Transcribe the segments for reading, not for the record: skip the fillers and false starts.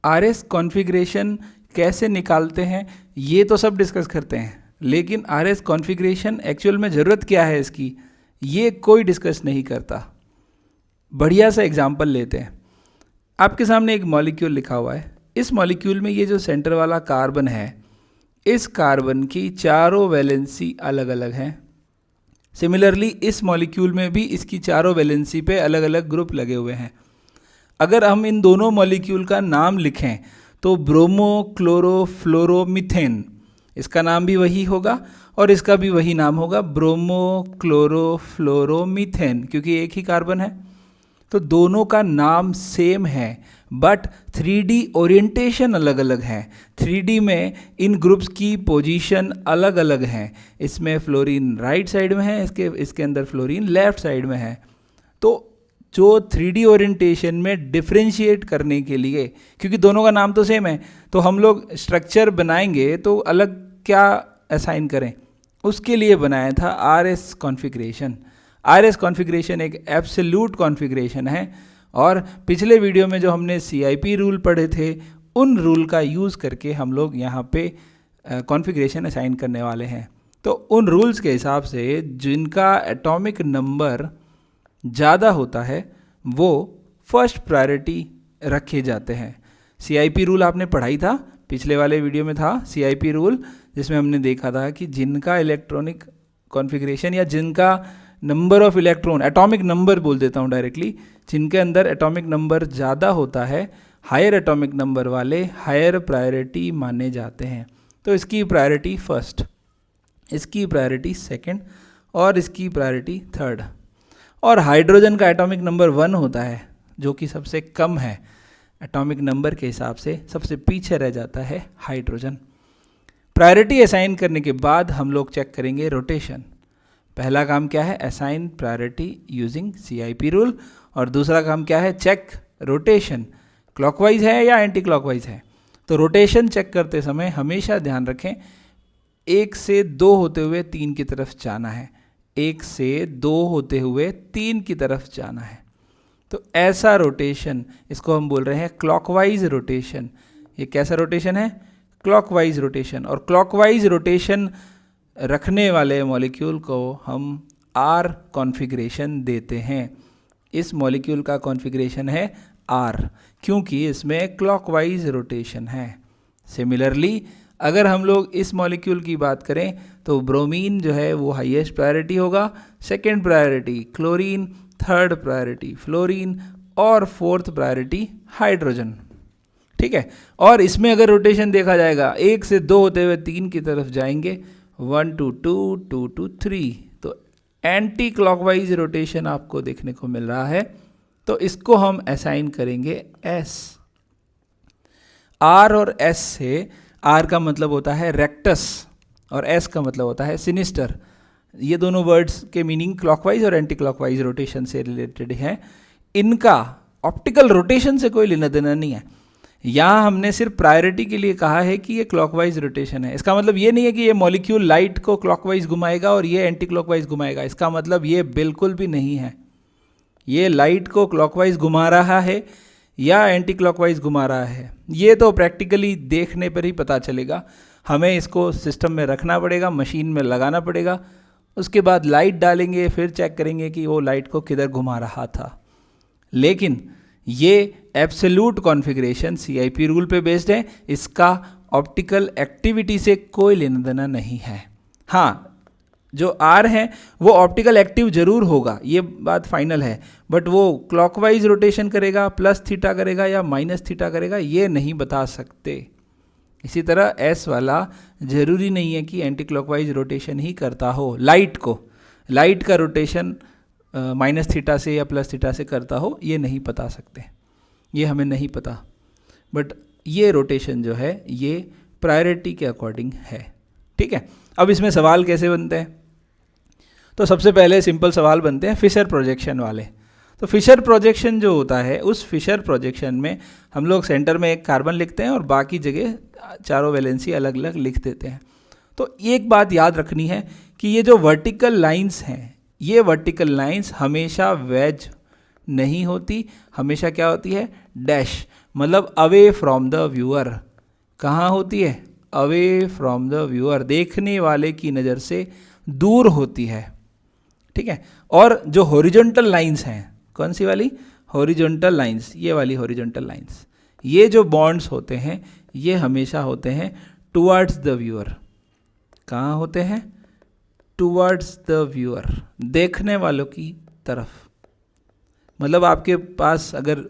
RS configuration कैसे निकालते हैं ये तो सब डिस्कस करते हैं, लेकिन RS कॉन्फ़िगरेशन एक्चुअल में ज़रूरत क्या है इसकी, ये कोई डिस्कस नहीं करता। बढ़िया सा एग्जांपल लेते हैं। आपके सामने एक मॉलिक्यूल लिखा हुआ है। इस मॉलिक्यूल में ये जो सेंटर वाला कार्बन है, इस कार्बन की चारों वैलेंसी अलग अलग हैं। सिमिलरली इस मॉलिक्यूल में भी इसकी चारों वैलेंसी पे अलग अलग ग्रुप लगे हुए हैं। अगर हम इन दोनों मॉलिक्यूल का नाम लिखें तो ब्रोमो क्लोरो फ्लोरो मीथेन, इसका नाम भी वही होगा और इसका भी वही नाम होगा, ब्रोमो क्लोरो फ्लोरो मीथेन, क्योंकि एक ही कार्बन है। तो दोनों का नाम सेम है बट 3D ओरिएंटेशन अलग अलग है। 3D में इन ग्रुप्स की पोजीशन अलग अलग है। इसमें फ्लोरीन राइट साइड में है, इसके अंदर फ्लोरीन लेफ्ट साइड में है। तो जो 3D ओरिएंटेशन में डिफ्रेंशिएट करने के लिए, क्योंकि दोनों का नाम तो सेम है, तो हम लोग स्ट्रक्चर बनाएंगे तो अलग क्या असाइन करें, उसके लिए बनाया था RS कॉन्फ़िगरेशन। RS कॉन्फ़िगरेशन एक एब्सोल्यूट कॉन्फ़िगरेशन है और पिछले वीडियो में जो हमने CIP रूल पढ़े थे उन रूल का यूज़ करके हम लोग यहाँ पे कॉन्फ़िगरेशन असाइन करने वाले हैं। तो उन रूल्स के हिसाब से जिनका एटॉमिक नंबर ज़्यादा होता है वो फर्स्ट प्रायोरिटी रखे जाते हैं। CIP रूल आपने पढ़ाई था, पिछले वाले वीडियो में था CIP रूल, जिसमें हमने देखा था कि जिनका इलेक्ट्रॉनिक कॉन्फ़िगरेशन या जिनका number of electron, atomic number बोल देता हूँ डायरेक्टली, जिनके अंदर एटॉमिक नंबर ज़्यादा होता है, हायर एटॉमिक नंबर वाले हायर प्रायोरिटी माने जाते हैं। तो इसकी प्रायोरिटी फर्स्ट, इसकी प्रायोरिटी सेकंड और इसकी प्रायोरिटी थर्ड। और हाइड्रोजन का एटॉमिक नंबर 1 होता है जो कि सबसे कम है, एटॉमिक नंबर के हिसाब से सबसे पीछे रह जाता है हाइड्रोजन। प्रायोरिटी असाइन करने के बाद हम लोग चेक करेंगे रोटेशन। पहला काम क्या है, assign priority using CIP rule, और दूसरा काम क्या है, चेक रोटेशन क्लॉकवाइज है या एंटी क्लॉकवाइज है। तो रोटेशन चेक करते समय हमेशा ध्यान रखें 1 से 2 होते हुए 3 की तरफ जाना है, 1 से 2 होते हुए 3 की तरफ जाना है। तो ऐसा रोटेशन, इसको हम बोल रहे हैं क्लॉकवाइज रोटेशन। ये कैसा रोटेशन है, क्लॉकवाइज रोटेशन। और क्लॉकवाइज रोटेशन रखने वाले मॉलिक्यूल को हम R कॉन्फ़िगरेशन देते हैं। इस मॉलिक्यूल का कॉन्फ़िगरेशन है R, क्योंकि इसमें क्लॉकवाइज रोटेशन है। सिमिलरली अगर हम लोग इस मॉलिक्यूल की बात करें तो ब्रोमीन जो है वो हाईएस्ट प्रायोरिटी होगा, second priority chlorine, third priority fluorine और फोर्थ प्रायोरिटी हाइड्रोजन। ठीक है, और इसमें अगर रोटेशन देखा जाएगा 1 से 2 होते हुए 3 की तरफ जाएंगे, 1 to 2, 2 to 3। तो एंटी क्लॉकवाइज रोटेशन आपको देखने को मिल रहा है, तो इसको हम असाइन करेंगे S। R और S से, R का मतलब होता है रेक्टस और S का मतलब होता है सिनिस्टर। ये दोनों वर्ड्स के मीनिंग क्लॉकवाइज और एंटी क्लॉकवाइज रोटेशन से रिलेटेड हैं। इनका ऑप्टिकल रोटेशन से कोई लेना देना नहीं है। यहाँ हमने सिर्फ प्रायोरिटी के लिए कहा है कि ये क्लॉकवाइज रोटेशन है। इसका मतलब ये नहीं है कि ये मॉलिक्यूल लाइट को क्लॉकवाइज घुमाएगा और ये एंटी क्लॉकवाइज घुमाएगा, इसका मतलब ये बिल्कुल भी नहीं है। ये लाइट को क्लॉकवाइज घुमा रहा है या एंटी क्लॉकवाइज घुमा रहा है, ये तो प्रैक्टिकली देखने पर ही पता चलेगा। हमें इसको सिस्टम में रखना पड़ेगा, मशीन में लगाना पड़ेगा, उसके बाद लाइट डालेंगे, फिर चेक करेंगे कि वो लाइट को किधर घुमा रहा था। लेकिन ये एब्सोल्यूट कॉन्फ़िगरेशन CIP रूल पे बेस्ड है, इसका ऑप्टिकल एक्टिविटी से कोई लेना देना नहीं है। हाँ, जो R है वो ऑप्टिकल एक्टिव जरूर होगा, ये बात फाइनल है, बट वो क्लॉकवाइज रोटेशन करेगा, प्लस थीटा करेगा या माइनस थीटा करेगा, ये नहीं बता सकते। इसी तरह S वाला जरूरी नहीं है कि एंटी क्लॉकवाइज रोटेशन ही करता हो। लाइट का रोटेशन माइनस थीटा से या प्लस थीटा से करता हो, ये नहीं बता सकते, ये हमें नहीं पता। बट ये रोटेशन जो है ये प्रायोरिटी के अकॉर्डिंग है। ठीक है, अब इसमें सवाल कैसे बनते हैं, तो सबसे पहले सिंपल सवाल बनते हैं फिशर प्रोजेक्शन वाले। तो फिशर प्रोजेक्शन जो होता है, उस फिशर प्रोजेक्शन में हम लोग सेंटर में एक कार्बन लिखते हैं और बाकी जगह चारों वैलेंसी अलग अलग लिख देते हैं। तो एक बात याद रखनी है कि ये जो वर्टिकल लाइंस हैं, ये वर्टिकल लाइंस हमेशा वेज नहीं होती, हमेशा क्या होती है, डैश। मतलब अवे फ्रॉम द व्यूअर। कहाँ होती है? अवे फ्रॉम द व्यूअर, देखने वाले की नज़र से दूर होती है, ठीक है। और जो हॉरिजॉन्टल लाइंस हैं, कौन सी वाली? हॉरिजॉन्टल लाइंस, ये वाली हॉरिजॉन्टल लाइंस, ये जो बॉन्ड्स होते हैं ये हमेशा होते हैं टुवर्ड्स द व्यूअर। कहाँ होते हैं? टुवर्ड्स द व्यूअर, देखने वालों की तरफ। मतलब आपके पास अगर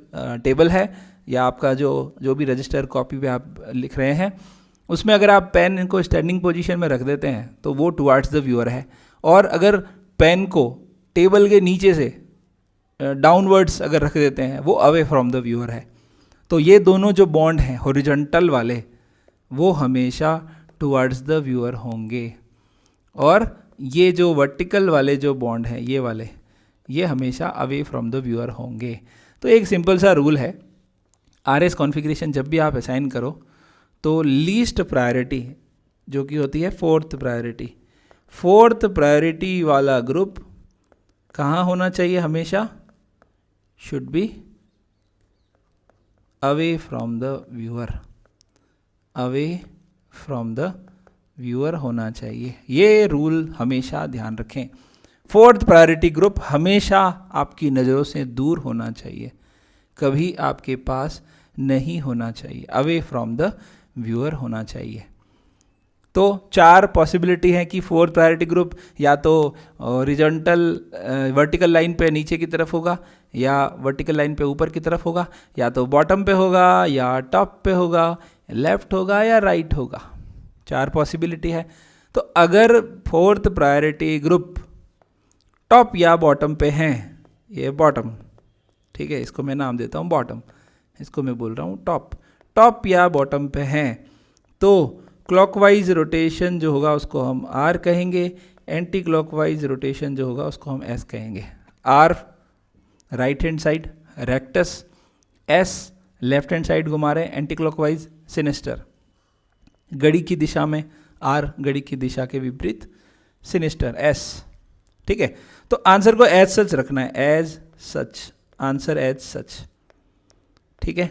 टेबल है या आपका जो भी रजिस्टर कॉपी पे आप लिख रहे हैं, उसमें अगर आप पेन को स्टैंडिंग पोजीशन में रख देते हैं तो वो टुवर्ड्स द व्यूअर है। और अगर पेन को टेबल के नीचे से डाउनवर्ड्स अगर रख देते हैं, वो अवे फ्रॉम द व्यूअर है। तो ये दोनों जो बॉन्ड हैं हॉरिजॉन्टल वाले, वो हमेशा टुवर्ड्स द व्यूअर होंगे। और ये जो वर्टिकल वाले जो बॉन्ड हैं, ये वाले, ये हमेशा अवे फ्रॉम द व्यूअर होंगे। तो एक सिंपल सा रूल है, आरएस कॉन्फ़िगरेशन जब भी आप असाइन करो तो लीस्ट प्रायोरिटी जो कि होती है फोर्थ प्रायोरिटी, फोर्थ प्रायोरिटी वाला ग्रुप कहाँ होना चाहिए? हमेशा should be away from the viewer, away from the viewer होना चाहिए। ये रूल हमेशा ध्यान रखें। फोर्थ प्रायोरिटी ग्रुप हमेशा आपकी नज़रों से दूर होना चाहिए, कभी आपके पास नहीं होना चाहिए, अवे फ्रॉम द व्यूअर होना चाहिए। तो 4 पॉसिबिलिटी हैं कि फोर्थ प्रायोरिटी ग्रुप या तो हॉरिजॉन्टल वर्टिकल लाइन पे नीचे की तरफ होगा, या वर्टिकल लाइन पे ऊपर की तरफ होगा, या तो बॉटम पे होगा, या टॉप पे होगा, लेफ्ट होगा या राइट होगा। 4 पॉसिबिलिटी है। तो अगर फोर्थ प्रायोरिटी ग्रुप टॉप या बॉटम पे हैं, ये बॉटम, ठीक है, इसको मैं नाम देता हूँ बॉटम, इसको मैं बोल रहा हूँ टॉप, टॉप या बॉटम पे हैं, तो क्लॉकवाइज रोटेशन जो होगा उसको हम आर कहेंगे, एंटी क्लॉकवाइज रोटेशन जो होगा उसको हम एस कहेंगे। R right hand side rectus, S left hand side घुमा रहे हैं एंटी क्लॉकवाइज सिनिस्टर, घड़ी की दिशा में आर, घड़ी की दिशा के विपरीत सिनिस्टर एस, ठीक है। तो आंसर को एज सच रखना है, as such, answer as such, ठीक है।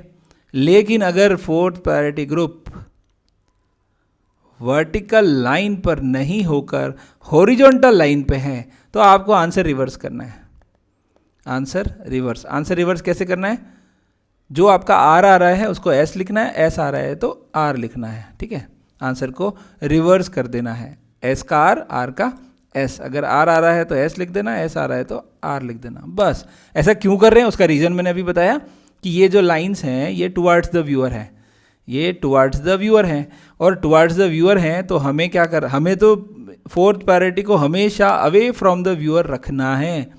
लेकिन अगर fourth priority group vertical line पर नहीं होकर हॉरिजॉन्टल लाइन पे है तो आपको आंसर रिवर्स करना है। आंसर रिवर्स, आंसर रिवर्स कैसे करना है? जो आपका आर आ रहा है उसको एस लिखना है, एस आ रहा है तो आर लिखना है, ठीक है। आंसर को रिवर्स कर देना है, एस का आर का एस, अगर आर आ रहा है तो एस लिख देना, एस आ रहा है तो आर लिख देना, बस। ऐसा क्यों कर रहे हैं उसका रीज़न मैंने अभी बताया कि ये जो लाइंस हैं ये टुवर्ड्स द व्यूअर हैं, ये टुवर्ड्स द व्यूअर हैं, और टुवर्ड्स द व्यूअर हैं तो हमें क्या कर, हमें तो फोर्थ प्रायोरिटी को हमेशा अवे फ्रॉम द व्यूअर रखना है।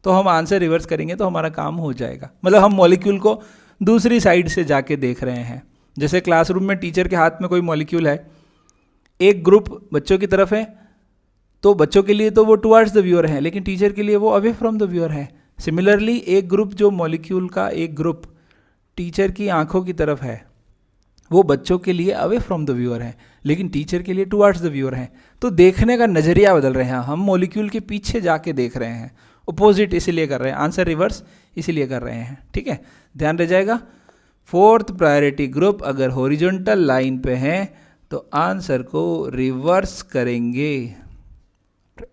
तो हम आंसर रिवर्स करेंगे तो हमारा काम हो जाएगा। मतलब हम मॉलिक्यूल को दूसरी साइड से जाके देख रहे हैं। जैसे क्लासरूम में टीचर के हाथ में कोई मॉलिक्यूल है, एक ग्रुप बच्चों की तरफ है, तो बच्चों के लिए तो वो टुवर्ड्स द व्यूअर है, लेकिन टीचर के लिए वो अवे फ्रॉम द व्यूअर है। सिमिलरली एक ग्रुप जो मॉलिक्यूल का एक ग्रुप टीचर की आंखों की तरफ है, वो बच्चों के लिए अवे फ्रॉम द व्यूअर है, लेकिन टीचर के लिए टुवर्ड्स द व्यूअर है। तो देखने का नज़रिया बदल रहे हैं, हम मॉलिक्यूल के पीछे जाके देख रहे हैं, अपोजिट इसीलिए कर रहे हैं, आंसर रिवर्स इसीलिए कर रहे हैं, ठीक है, ध्यान रह जाएगा। फोर्थ प्रायोरिटी ग्रुप अगर हॉरिजॉन्टल लाइन पे हैं तो आंसर को रिवर्स करेंगे।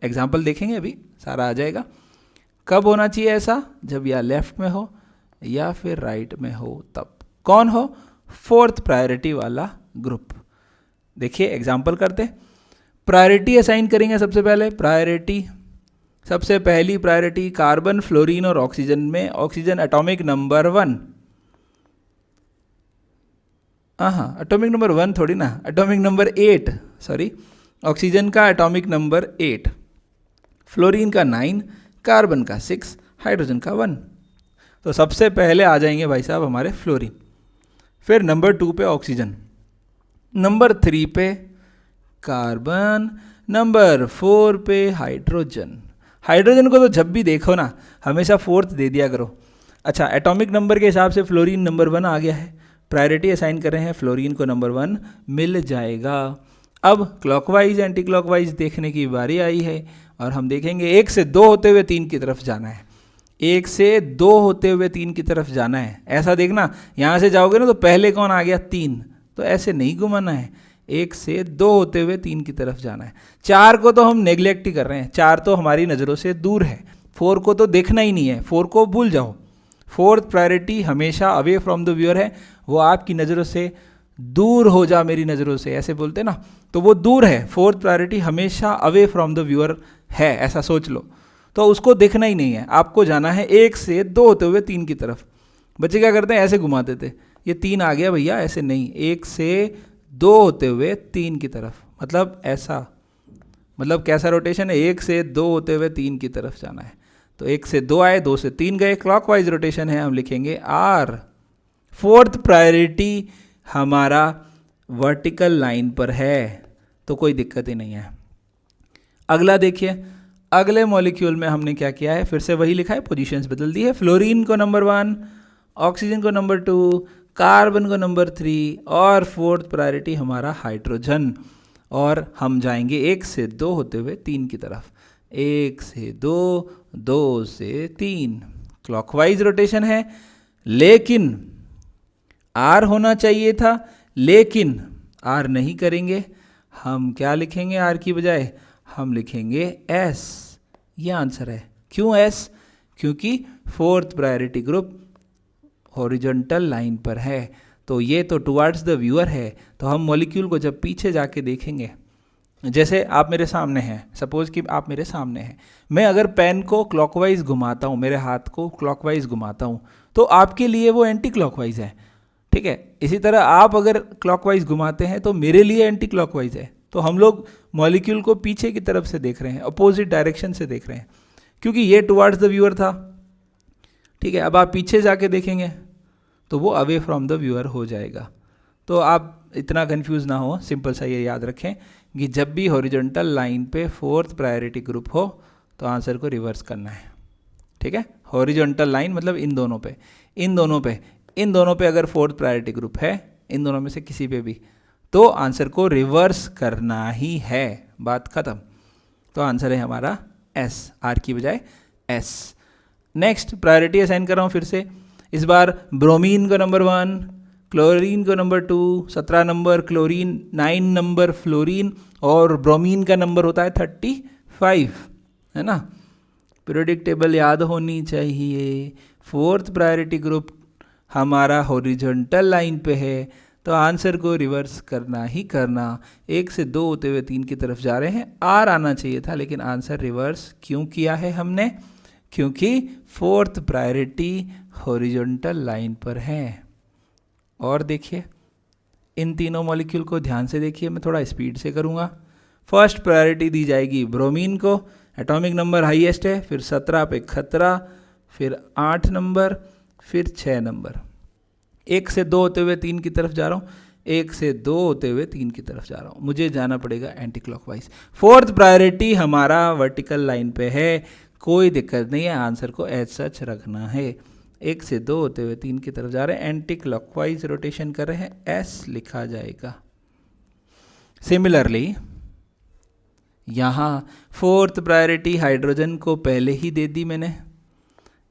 एग्जाम्पल देखेंगे, अभी सारा आ जाएगा। कब होना चाहिए ऐसा? जब या लेफ्ट में हो या फिर राइट में हो, तब। कौन हो? फोर्थ प्रायोरिटी वाला ग्रुप। देखिए एग्जाम्पल करते हैं। प्रायोरिटी असाइन करेंगे सबसे पहले। प्रायोरिटी, सबसे पहली प्रायोरिटी कार्बन, फ्लोरीन और ऑक्सीजन में ऑक्सीजन एटॉमिक नंबर 1। हाँ, एटॉमिक नंबर 1 थोड़ी ना, एटॉमिक नंबर 8, सॉरी, ऑक्सीजन का एटॉमिक नंबर 8, फ्लोरीन का 9, कार्बन का 6, हाइड्रोजन का 1। तो सबसे पहले आ जाएंगे भाई साहब हमारे फ्लोरीन, फिर नंबर 2 पे ऑक्सीजन, नंबर 3 पे कार्बन, नंबर 4 पे हाइड्रोजन। हाइड्रोजन को तो जब भी देखो ना हमेशा फोर्थ दे दिया करो। अच्छा, एटॉमिक नंबर के हिसाब से फ्लोरीन नंबर 1 आ गया है, प्रायोरिटी असाइन कर रहे हैं, फ्लोरीन को नंबर 1 मिल जाएगा। अब क्लॉकवाइज एंटी क्लॉकवाइज देखने की बारी आई है और हम देखेंगे 1 से 2 होते हुए 3 की तरफ जाना है। एक से दो होते हुए तीन की तरफ जाना है। ऐसा देखना, यहाँ से जाओगे ना तो पहले कौन आ गया, तीन, तो ऐसे नहीं घुमाना है, एक से दो होते हुए तीन की तरफ जाना है। चार को तो हम नेग्लेक्ट ही कर रहे हैं, चार तो हमारी नज़रों से दूर है, फोर को तो देखना ही नहीं है, फोर को भूल जाओ। फोर्थ प्रायोरिटी हमेशा अवे फ्रॉम द व्यूअर है, वो आपकी नज़रों से दूर हो जा, मेरी नज़रों से, ऐसे बोलते ना, तो वो दूर है। फोर्थ प्रायोरिटी हमेशा अवे फ्रॉम द व्यूअर है, ऐसा सोच लो। तो उसको देखना ही नहीं है, आपको जाना है एक से दो होते हुए तीन की तरफ। बच्चे क्या करते हैं, ऐसे घुमा देते, ये तीन आ गया भैया, ऐसे नहीं, एक से दो होते हुए तीन की तरफ, मतलब ऐसा, मतलब कैसा रोटेशन है, एक से दो होते हुए तीन की तरफ जाना है। तो एक से दो आए, दो से तीन गए, क्लॉकवाइज रोटेशन है, हम लिखेंगे आर। फोर्थ प्रायोरिटी हमारा वर्टिकल लाइन पर है, तो कोई दिक्कत ही नहीं है। अगला देखिए, अगले मॉलिक्यूल में हमने क्या किया है, फिर से वही लिखा है, पोजीशंस बदल दी है। फ्लोरीन को नंबर 1, ऑक्सीजन को नंबर 2, कार्बन को नंबर 3 और फोर्थ प्रायोरिटी हमारा हाइड्रोजन। और हम जाएंगे एक से दो होते हुए तीन की तरफ, एक से दो, दो से तीन, क्लॉकवाइज रोटेशन है। लेकिन आर होना चाहिए था, लेकिन आर नहीं करेंगे, हम क्या लिखेंगे आर की बजाय, हम लिखेंगे एस। ये आंसर है। क्यों एस? क्योंकि fourth priority group horizontal line पर है, तो ये तो टुवर्ड्स द व्यूअर है। तो हम मॉलिक्यूल को जब पीछे जाके देखेंगे, जैसे आप मेरे सामने हैं, सपोज कि आप मेरे सामने हैं, मैं अगर पेन को क्लॉकवाइज घुमाता हूँ, मेरे हाथ को क्लॉकवाइज घुमाता हूँ, तो आपके लिए वो एंटी क्लॉकवाइज है, ठीक है। इसी तरह आप अगर क्लॉकवाइज घुमाते हैं तो मेरे लिए एंटी क्लॉकवाइज है। तो हम लोग मॉलिक्यूल को पीछे की तरफ से देख रहे हैं, अपोजिट डायरेक्शन से देख रहे हैं, क्योंकि ये टुवर्ड्स द व्यूअर था, ठीक है। अब आप पीछे जाके देखेंगे तो वो अवे फ्रॉम द व्यूअर हो जाएगा। तो आप इतना कंफ्यूज ना हो, सिंपल सा ये याद रखें कि जब भी हॉरिजॉन्टल लाइन पे फोर्थ प्रायोरिटी ग्रुप हो तो आंसर को रिवर्स करना है, ठीक है। हॉरिजॉन्टल लाइन मतलब इन दोनों पे, इन दोनों पे, इन दोनों पे अगर फोर्थ प्रायोरिटी ग्रुप है, इन दोनों में से किसी पे भी, तो आंसर को रिवर्स करना ही है, बात खत्म। तो आंसर है हमारा एस, आर की बजाय एस। नेक्स्ट प्रायोरिटी असाइन कर रहा हूँ फिर से, इस बार ब्रोमीन को नंबर 1, क्लोरीन को number 2, 17 number chlorine, 9 number fluorine और ब्रोमीन का नंबर होता है 35, है ना। पीरियोडिक टेबल याद होनी चाहिए। फोर्थ प्रायोरिटी ग्रुप हमारा हॉरिजॉन्टल लाइन पे है, तो आंसर को रिवर्स करना ही करना। एक से दो होते हुए तीन की तरफ जा रहे हैं, आर आना चाहिए था, लेकिन आंसर रिवर्स क्यों किया है हमने? क्योंकि फोर्थ प्रायोरिटी हॉरिजॉन्टल लाइन पर है। और देखिए इन तीनों मॉलिक्यूल को ध्यान से देखिए, मैं थोड़ा स्पीड से करूँगा। फर्स्ट प्रायोरिटी दी जाएगी ब्रोमीन को, एटॉमिक नंबर हाईएस्ट है, फिर 17 पे खतरा, फिर 8 नंबर, फिर 6 नंबर। एक से दो होते हुए तीन की तरफ जा रहा हूँ, एक से दो होते हुए तीन की तरफ जा रहा हूँ, मुझे जाना पड़ेगा एंटी क्लॉकवाइज। फोर्थ प्रायोरिटी हमारा वर्टिकल लाइन पे है, कोई दिक्कत नहीं है, आंसर को एज सच रखना है। एक से दो होते हुए तीन की तरफ जा रहे हैं, एंटी क्लॉकवाइज रोटेशन कर रहे हैं, एस लिखा जाएगा। सिमिलरली यहाँ फोर्थ प्रायोरिटी हाइड्रोजन को पहले ही दे दी मैंने,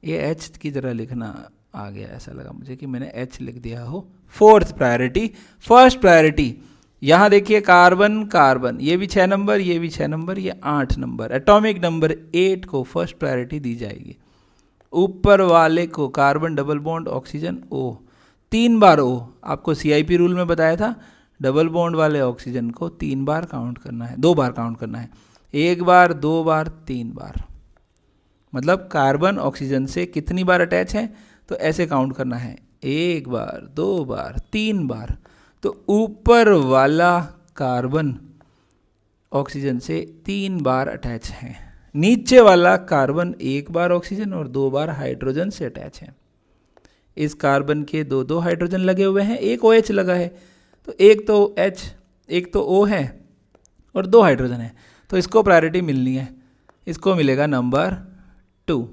ये एच की तरह लिखना आ गया, ऐसा लगा मुझे कि मैंने एच लिख दिया हो। फोर्थ प्रायोरिटी, फर्स्ट प्रायोरिटी यहाँ देखिए कार्बन कार्बन, ये भी 6 नंबर, ये भी 6 नंबर, ये 8 नंबर, एटॉमिक नंबर 8 को फर्स्ट प्रायोरिटी दी जाएगी। ऊपर वाले को carbon double bond oxygen O, 3 बार ओ, आपको CIP रूल में बताया था, डबल बॉन्ड वाले ऑक्सीजन को 3 बार काउंट करना है, 2 बार काउंट करना है, 1 बार, 2 बार, 3 बार। मतलब कार्बन ऑक्सीजन से कितनी बार अटैच है, तो ऐसे काउंट करना है, 1 बार, 2 बार, 3 बार। तो ऊपर वाला कार्बन ऑक्सीजन से 3 बार अटैच है, नीचे वाला कार्बन 1 बार ऑक्सीजन और 2 बार हाइड्रोजन से अटैच है। इस कार्बन के 2 हाइड्रोजन लगे हुए हैं, एक OH लगा है, तो एक तो H, एक तो O है और 2 हाइड्रोजन है, तो इसको प्रायोरिटी मिलनी है। इसको मिलेगा नंबर 2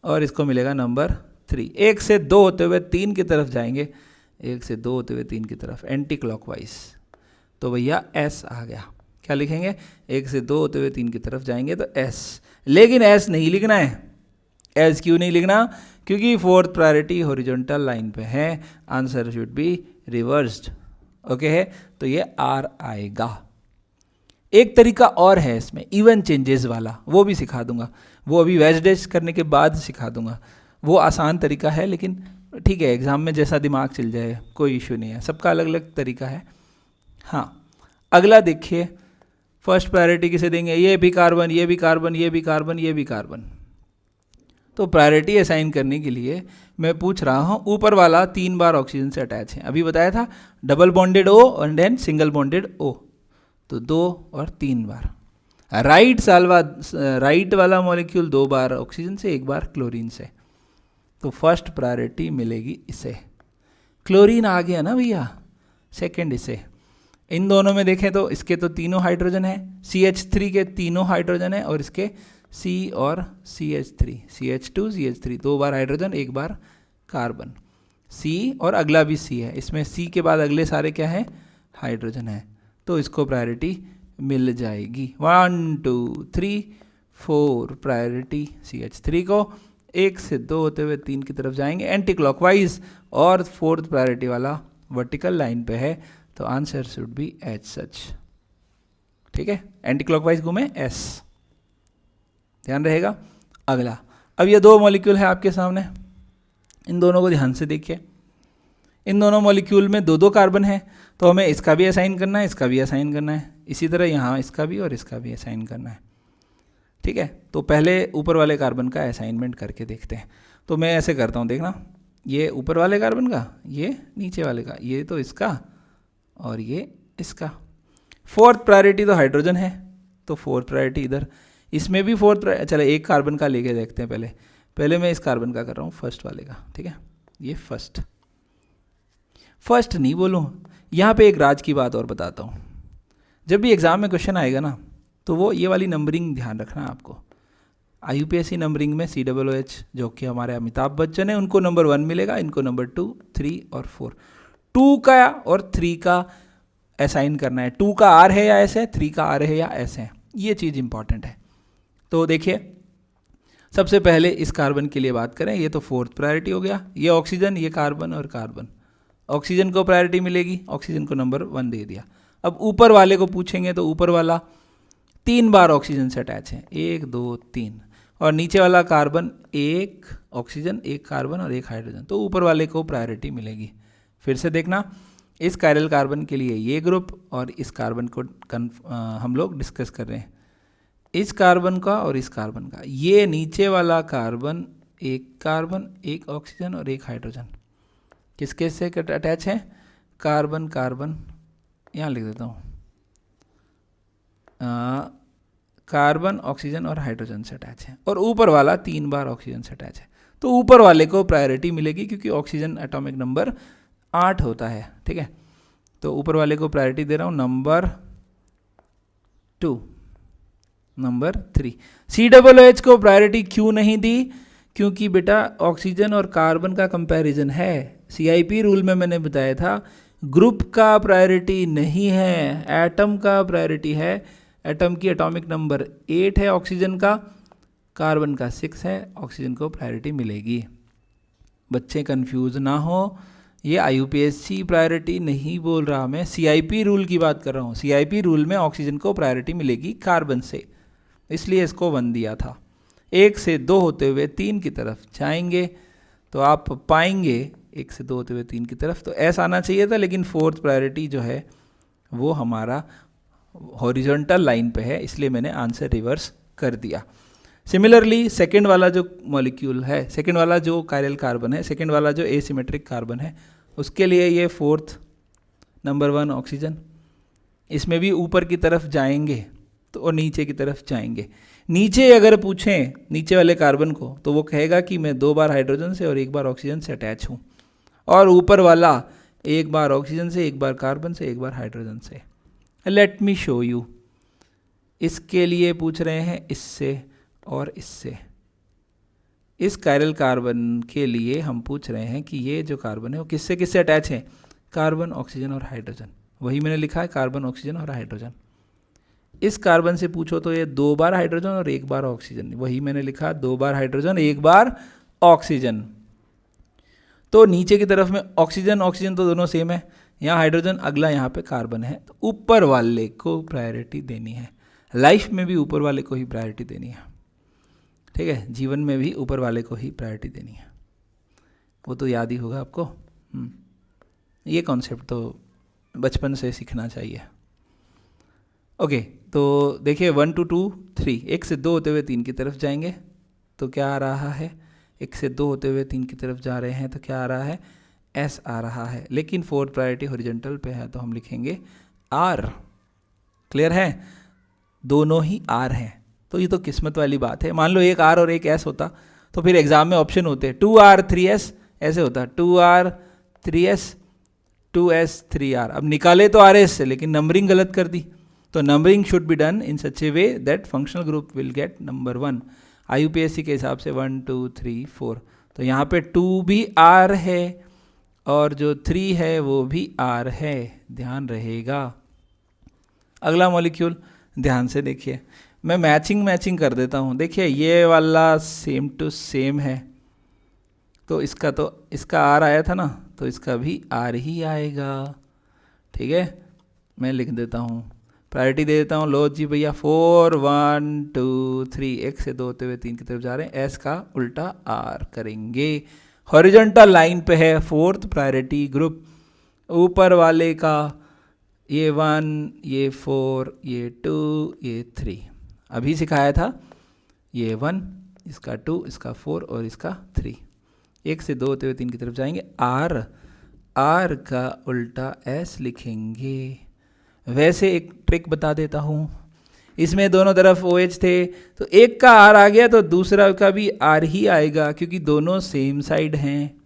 और इसको मिलेगा नंबर 3। एक से दो होते हुए तीन की तरफ जाएंगे, एक से दो होते हुए तीन की तरफ एंटी क्लॉकवाइज, तो भैया एस आ गया। क्या लिखेंगे? एक से दो होते हुए तीन की तरफ जाएंगे तो एस, लेकिन एस नहीं लिखना है, एज क्यों नहीं लिखना? क्योंकि फोर्थ प्रायोरिटी हॉरिजॉन्टल लाइन पे है, answer should be reversed. Okay है, तो ये आर आएगा। एक तरीका और है इसमें, इवन चेंजेस वाला, वो भी सिखा दूंगा, वो अभी वेज डैश करने के बाद सिखा दूंगा। वो आसान तरीका है, लेकिन ठीक है, एग्जाम में जैसा दिमाग चल जाए कोई इशू नहीं है, सबका अलग अलग तरीका है। हाँ, अगला देखिए, फर्स्ट प्रायोरिटी किसे देंगे? ये भी कार्बन, ये भी कार्बन, ये भी कार्बन, ये भी कार्बन। तो प्रायोरिटी असाइन करने के लिए मैं पूछ रहा हूँ, ऊपर वाला 3 बार ऑक्सीजन से अटैच है, अभी बताया था double bonded O and then single bonded O, तो 2 और 3 बार। राइट वाला मॉलिक्यूल 2 बार ऑक्सीजन से, 1 बार क्लोरीन से, तो फर्स्ट प्रायोरिटी मिलेगी इसे। क्लोरीन आ गया ना भैया, सेकंड इसे। इन दोनों में देखें तो इसके तो तीनों हाइड्रोजन है, CH3 के तीनों हाइड्रोजन है, और इसके C और CH3, CH2 CH3, 2 बार हाइड्रोजन, 1 बार कार्बन। C और अगला भी C है, इसमें C के बाद अगले सारे क्या है? हाइड्रोजन है, तो इसको प्रायोरिटी मिल जाएगी। 1 2 3 4 प्रायोरिटी CH3 को, 1 से 2 होते हुए 3 की तरफ जाएंगे एंटी क्लॉकवाइज, और फोर्थ प्रायोरिटी वाला वर्टिकल लाइन पे है, तो answer should be as such. ठीक है, एंटी क्लॉकवाइज घूमे S, ध्यान रहेगा। अगला, अब ये 2 मॉलिक्यूल है आपके सामने, इन दोनों को ध्यान से देखिए। इन दोनों मॉलिक्यूल में 2 कार्बन है, तो हमें इसका भी असाइन करना है, इसका भी असाइन करना है, इसी तरह यहाँ इसका भी और इसका भी असाइन करना है। ठीक है, तो पहले ऊपर वाले कार्बन का असाइनमेंट करके देखते हैं। तो मैं ऐसे करता हूँ, देखना, ये ऊपर वाले कार्बन का, ये नीचे वाले का, ये तो इसका और ये इसका। फोर्थ प्रायोरिटी तो हाइड्रोजन है, तो फोर्थ प्रायोरिटी इधर, इसमें भी फोर्थ, चलो एक कार्बन का लेके देखते हैं। पहले मैं इस कार्बन का कर रहा हूँ, फर्स्ट वाले का। ठीक है, ये फर्स्ट नहीं बोलूँ, यहाँ पे एक राज की बात और बताता हूँ। जब भी एग्ज़ाम में क्वेश्चन आएगा ना, तो वो ये वाली नंबरिंग ध्यान रखना आपको। IUPAC नंबरिंग में COOH जो कि हमारे अमिताभ बच्चन है, उनको नंबर 1 मिलेगा, इनको नंबर 2, 3 और 4। 2 का और 3 का असाइन करना है, 2 का R है या S है, 3 का R है या S है, ये चीज़ इंपॉर्टेंट है। तो देखिए, सबसे पहले इस कार्बन के लिए बात करें, ये तो फोर्थ प्रायोरिटी हो गया, ये ऑक्सीजन, ये कार्बन और कार्बन। ऑक्सीजन को प्रायोरिटी मिलेगी, ऑक्सीजन को नंबर 1 दे दिया। अब ऊपर वाले को पूछेंगे, तो ऊपर वाला 3 बार ऑक्सीजन से अटैच है, 1 2 3, और नीचे वाला कार्बन 1 ऑक्सीजन, 1 कार्बन और 1 हाइड्रोजन, तो ऊपर वाले को प्रायोरिटी मिलेगी। फिर से देखना, इस कायरल कार्बन के लिए ये ग्रुप और इस कार्बन को हम लोग डिस्कस कर रहे हैं, इस कार्बन का और इस कार्बन का। ये नीचे वाला कार्बन, 1 कार्बन, 1 ऑक्सीजन और 1 हाइड्रोजन, किसके से अटैच है? कार्बन कार्बन, यहाँ लिख देता हूँ, कार्बन, ऑक्सीजन और हाइड्रोजन से अटैच है, और ऊपर वाला 3 बार ऑक्सीजन से अटैच है, तो ऊपर वाले को प्रायोरिटी मिलेगी, क्योंकि ऑक्सीजन एटॉमिक नंबर 8 होता है। ठीक है, तो ऊपर वाले को प्रायोरिटी दे रहा हूँ, नंबर 2, नंबर 3। COOH को प्रायोरिटी क्यों नहीं दी? क्योंकि बेटा ऑक्सीजन और कार्बन का कंपैरिजन है। CIP रूल में मैंने बताया था, ग्रुप का प्रायोरिटी नहीं है, एटम का प्रायोरिटी है। एटम की एटॉमिक नंबर 8 है ऑक्सीजन का, कार्बन का 6 है, ऑक्सीजन को प्रायोरिटी मिलेगी। बच्चे कंफ्यूज ना हो, ये IUPAC प्रायोरिटी नहीं बोल रहा मैं, CIP रूल की बात कर रहा हूँ। CIP रूल में ऑक्सीजन को प्रायोरिटी मिलेगी कार्बन से, इसलिए इसको 1 दिया था। 1 से 2 होते हुए 3 की तरफ जाएंगे, तो आप पाएंगे 1 से 2 होते हुए 3 की तरफ, तो ऐसा आना चाहिए था, लेकिन फोर्थ प्रायोरिटी जो है वो हमारा हॉरिजॉन्टल लाइन पे है, इसलिए मैंने आंसर रिवर्स कर दिया। सिमिलरली सेकेंड वाला जो मॉलिक्यूल है, सेकेंड वाला जो कायरल कार्बन है, सेकेंड वाला जो एसिमेट्रिक कार्बन है, उसके लिए ये फोर्थ, नंबर 1 ऑक्सीजन, इसमें भी ऊपर की तरफ जाएंगे तो और नीचे की तरफ जाएंगे। नीचे अगर पूछें नीचे वाले कार्बन को, तो वो कहेगा कि मैं 2 बार हाइड्रोजन से और 1 बार ऑक्सीजन से अटैच हूँ, और ऊपर वाला 1 बार ऑक्सीजन से, 1 बार कार्बन से, 1 बार हाइड्रोजन से। लेट मी शो यू, इसके लिए पूछ रहे हैं इससे और इससे। इस कायरल कार्बन के लिए हम पूछ रहे हैं कि ये जो कार्बन है वो किससे किससे अटैच है? कार्बन, ऑक्सीजन और हाइड्रोजन। वही मैंने लिखा है, कार्बन, ऑक्सीजन और हाइड्रोजन। इस कार्बन से पूछो तो ये 2 बार हाइड्रोजन और 1 बार ऑक्सीजन, वही मैंने लिखा 2 बार हाइड्रोजन 1 बार ऑक्सीजन। तो नीचे की तरफ में ऑक्सीजन ऑक्सीजन तो दोनों सेम है, यहाँ हाइड्रोजन, अगला यहाँ पे कार्बन है, तो ऊपर वाले को प्रायोरिटी देनी है। लाइफ में भी ऊपर वाले को ही प्रायोरिटी देनी है, ठीक है, जीवन में भी ऊपर वाले को ही प्रायोरिटी देनी है, वो तो याद ही होगा आपको। ये कॉन्सेप्ट तो बचपन से सीखना चाहिए। ओके, तो देखिए 1 to 2 3, 1 से 2 होते हुए 3 की तरफ जाएंगे तो क्या आ रहा है, 1 से 2 होते हुए 3 की तरफ जा रहे हैं तो क्या आ रहा है, एस आ रहा है। लेकिन 4th प्रायोरिटी हॉरिजॉन्टल पे है तो हम लिखेंगे आर। क्लियर है, दोनों ही आर हैं। तो ये तो किस्मत वाली बात है। मान लो एक आर और एक एस होता तो फिर एग्जाम में ऑप्शन होते 2R 3S, ऐसे होता 2R 3S 2S 3R। अब निकाले तो RS से, लेकिन नंबरिंग गलत कर दी, तो numbering should be done in such A way that functional group will get number 1। IUPAC के हिसाब से 1 2 3 4, तो यहाँ पे 2 भी R है और जो 3 है वो भी R है, ध्यान रहेगा। अगला मॉलिक्यूल ध्यान से देखिए, मैं मैचिंग कर देता हूँ। देखिए ये वाला सेम टू सेम है, तो इसका R आया था ना, तो इसका भी R ही आएगा, ठीक है। मैं लिख देता हूँ, प्रायोरिटी दे देता हूँ। लो जी भैया 4 1 2 3, 1 से 2 होते हुए 3 की तरफ जा रहे हैं, एस का उल्टा R करेंगे। हॉरिजॉन्टल लाइन पे है 4th प्रायोरिटी ग्रुप, ऊपर वाले का ये 1 ये 4 ये 2 ये 3 अभी सिखाया था, ये 1 इसका 2 इसका 4 और इसका 3, 1 से 2 होते हुए 3 की तरफ जाएंगे, R का उल्टा S लिखेंगे। वैसे एक ट्रिक बता देता हूँ, इसमें दोनों तरफ OH थे तो एक का R आ गया तो दूसरा का भी R ही आएगा, क्योंकि दोनों सेम साइड हैं।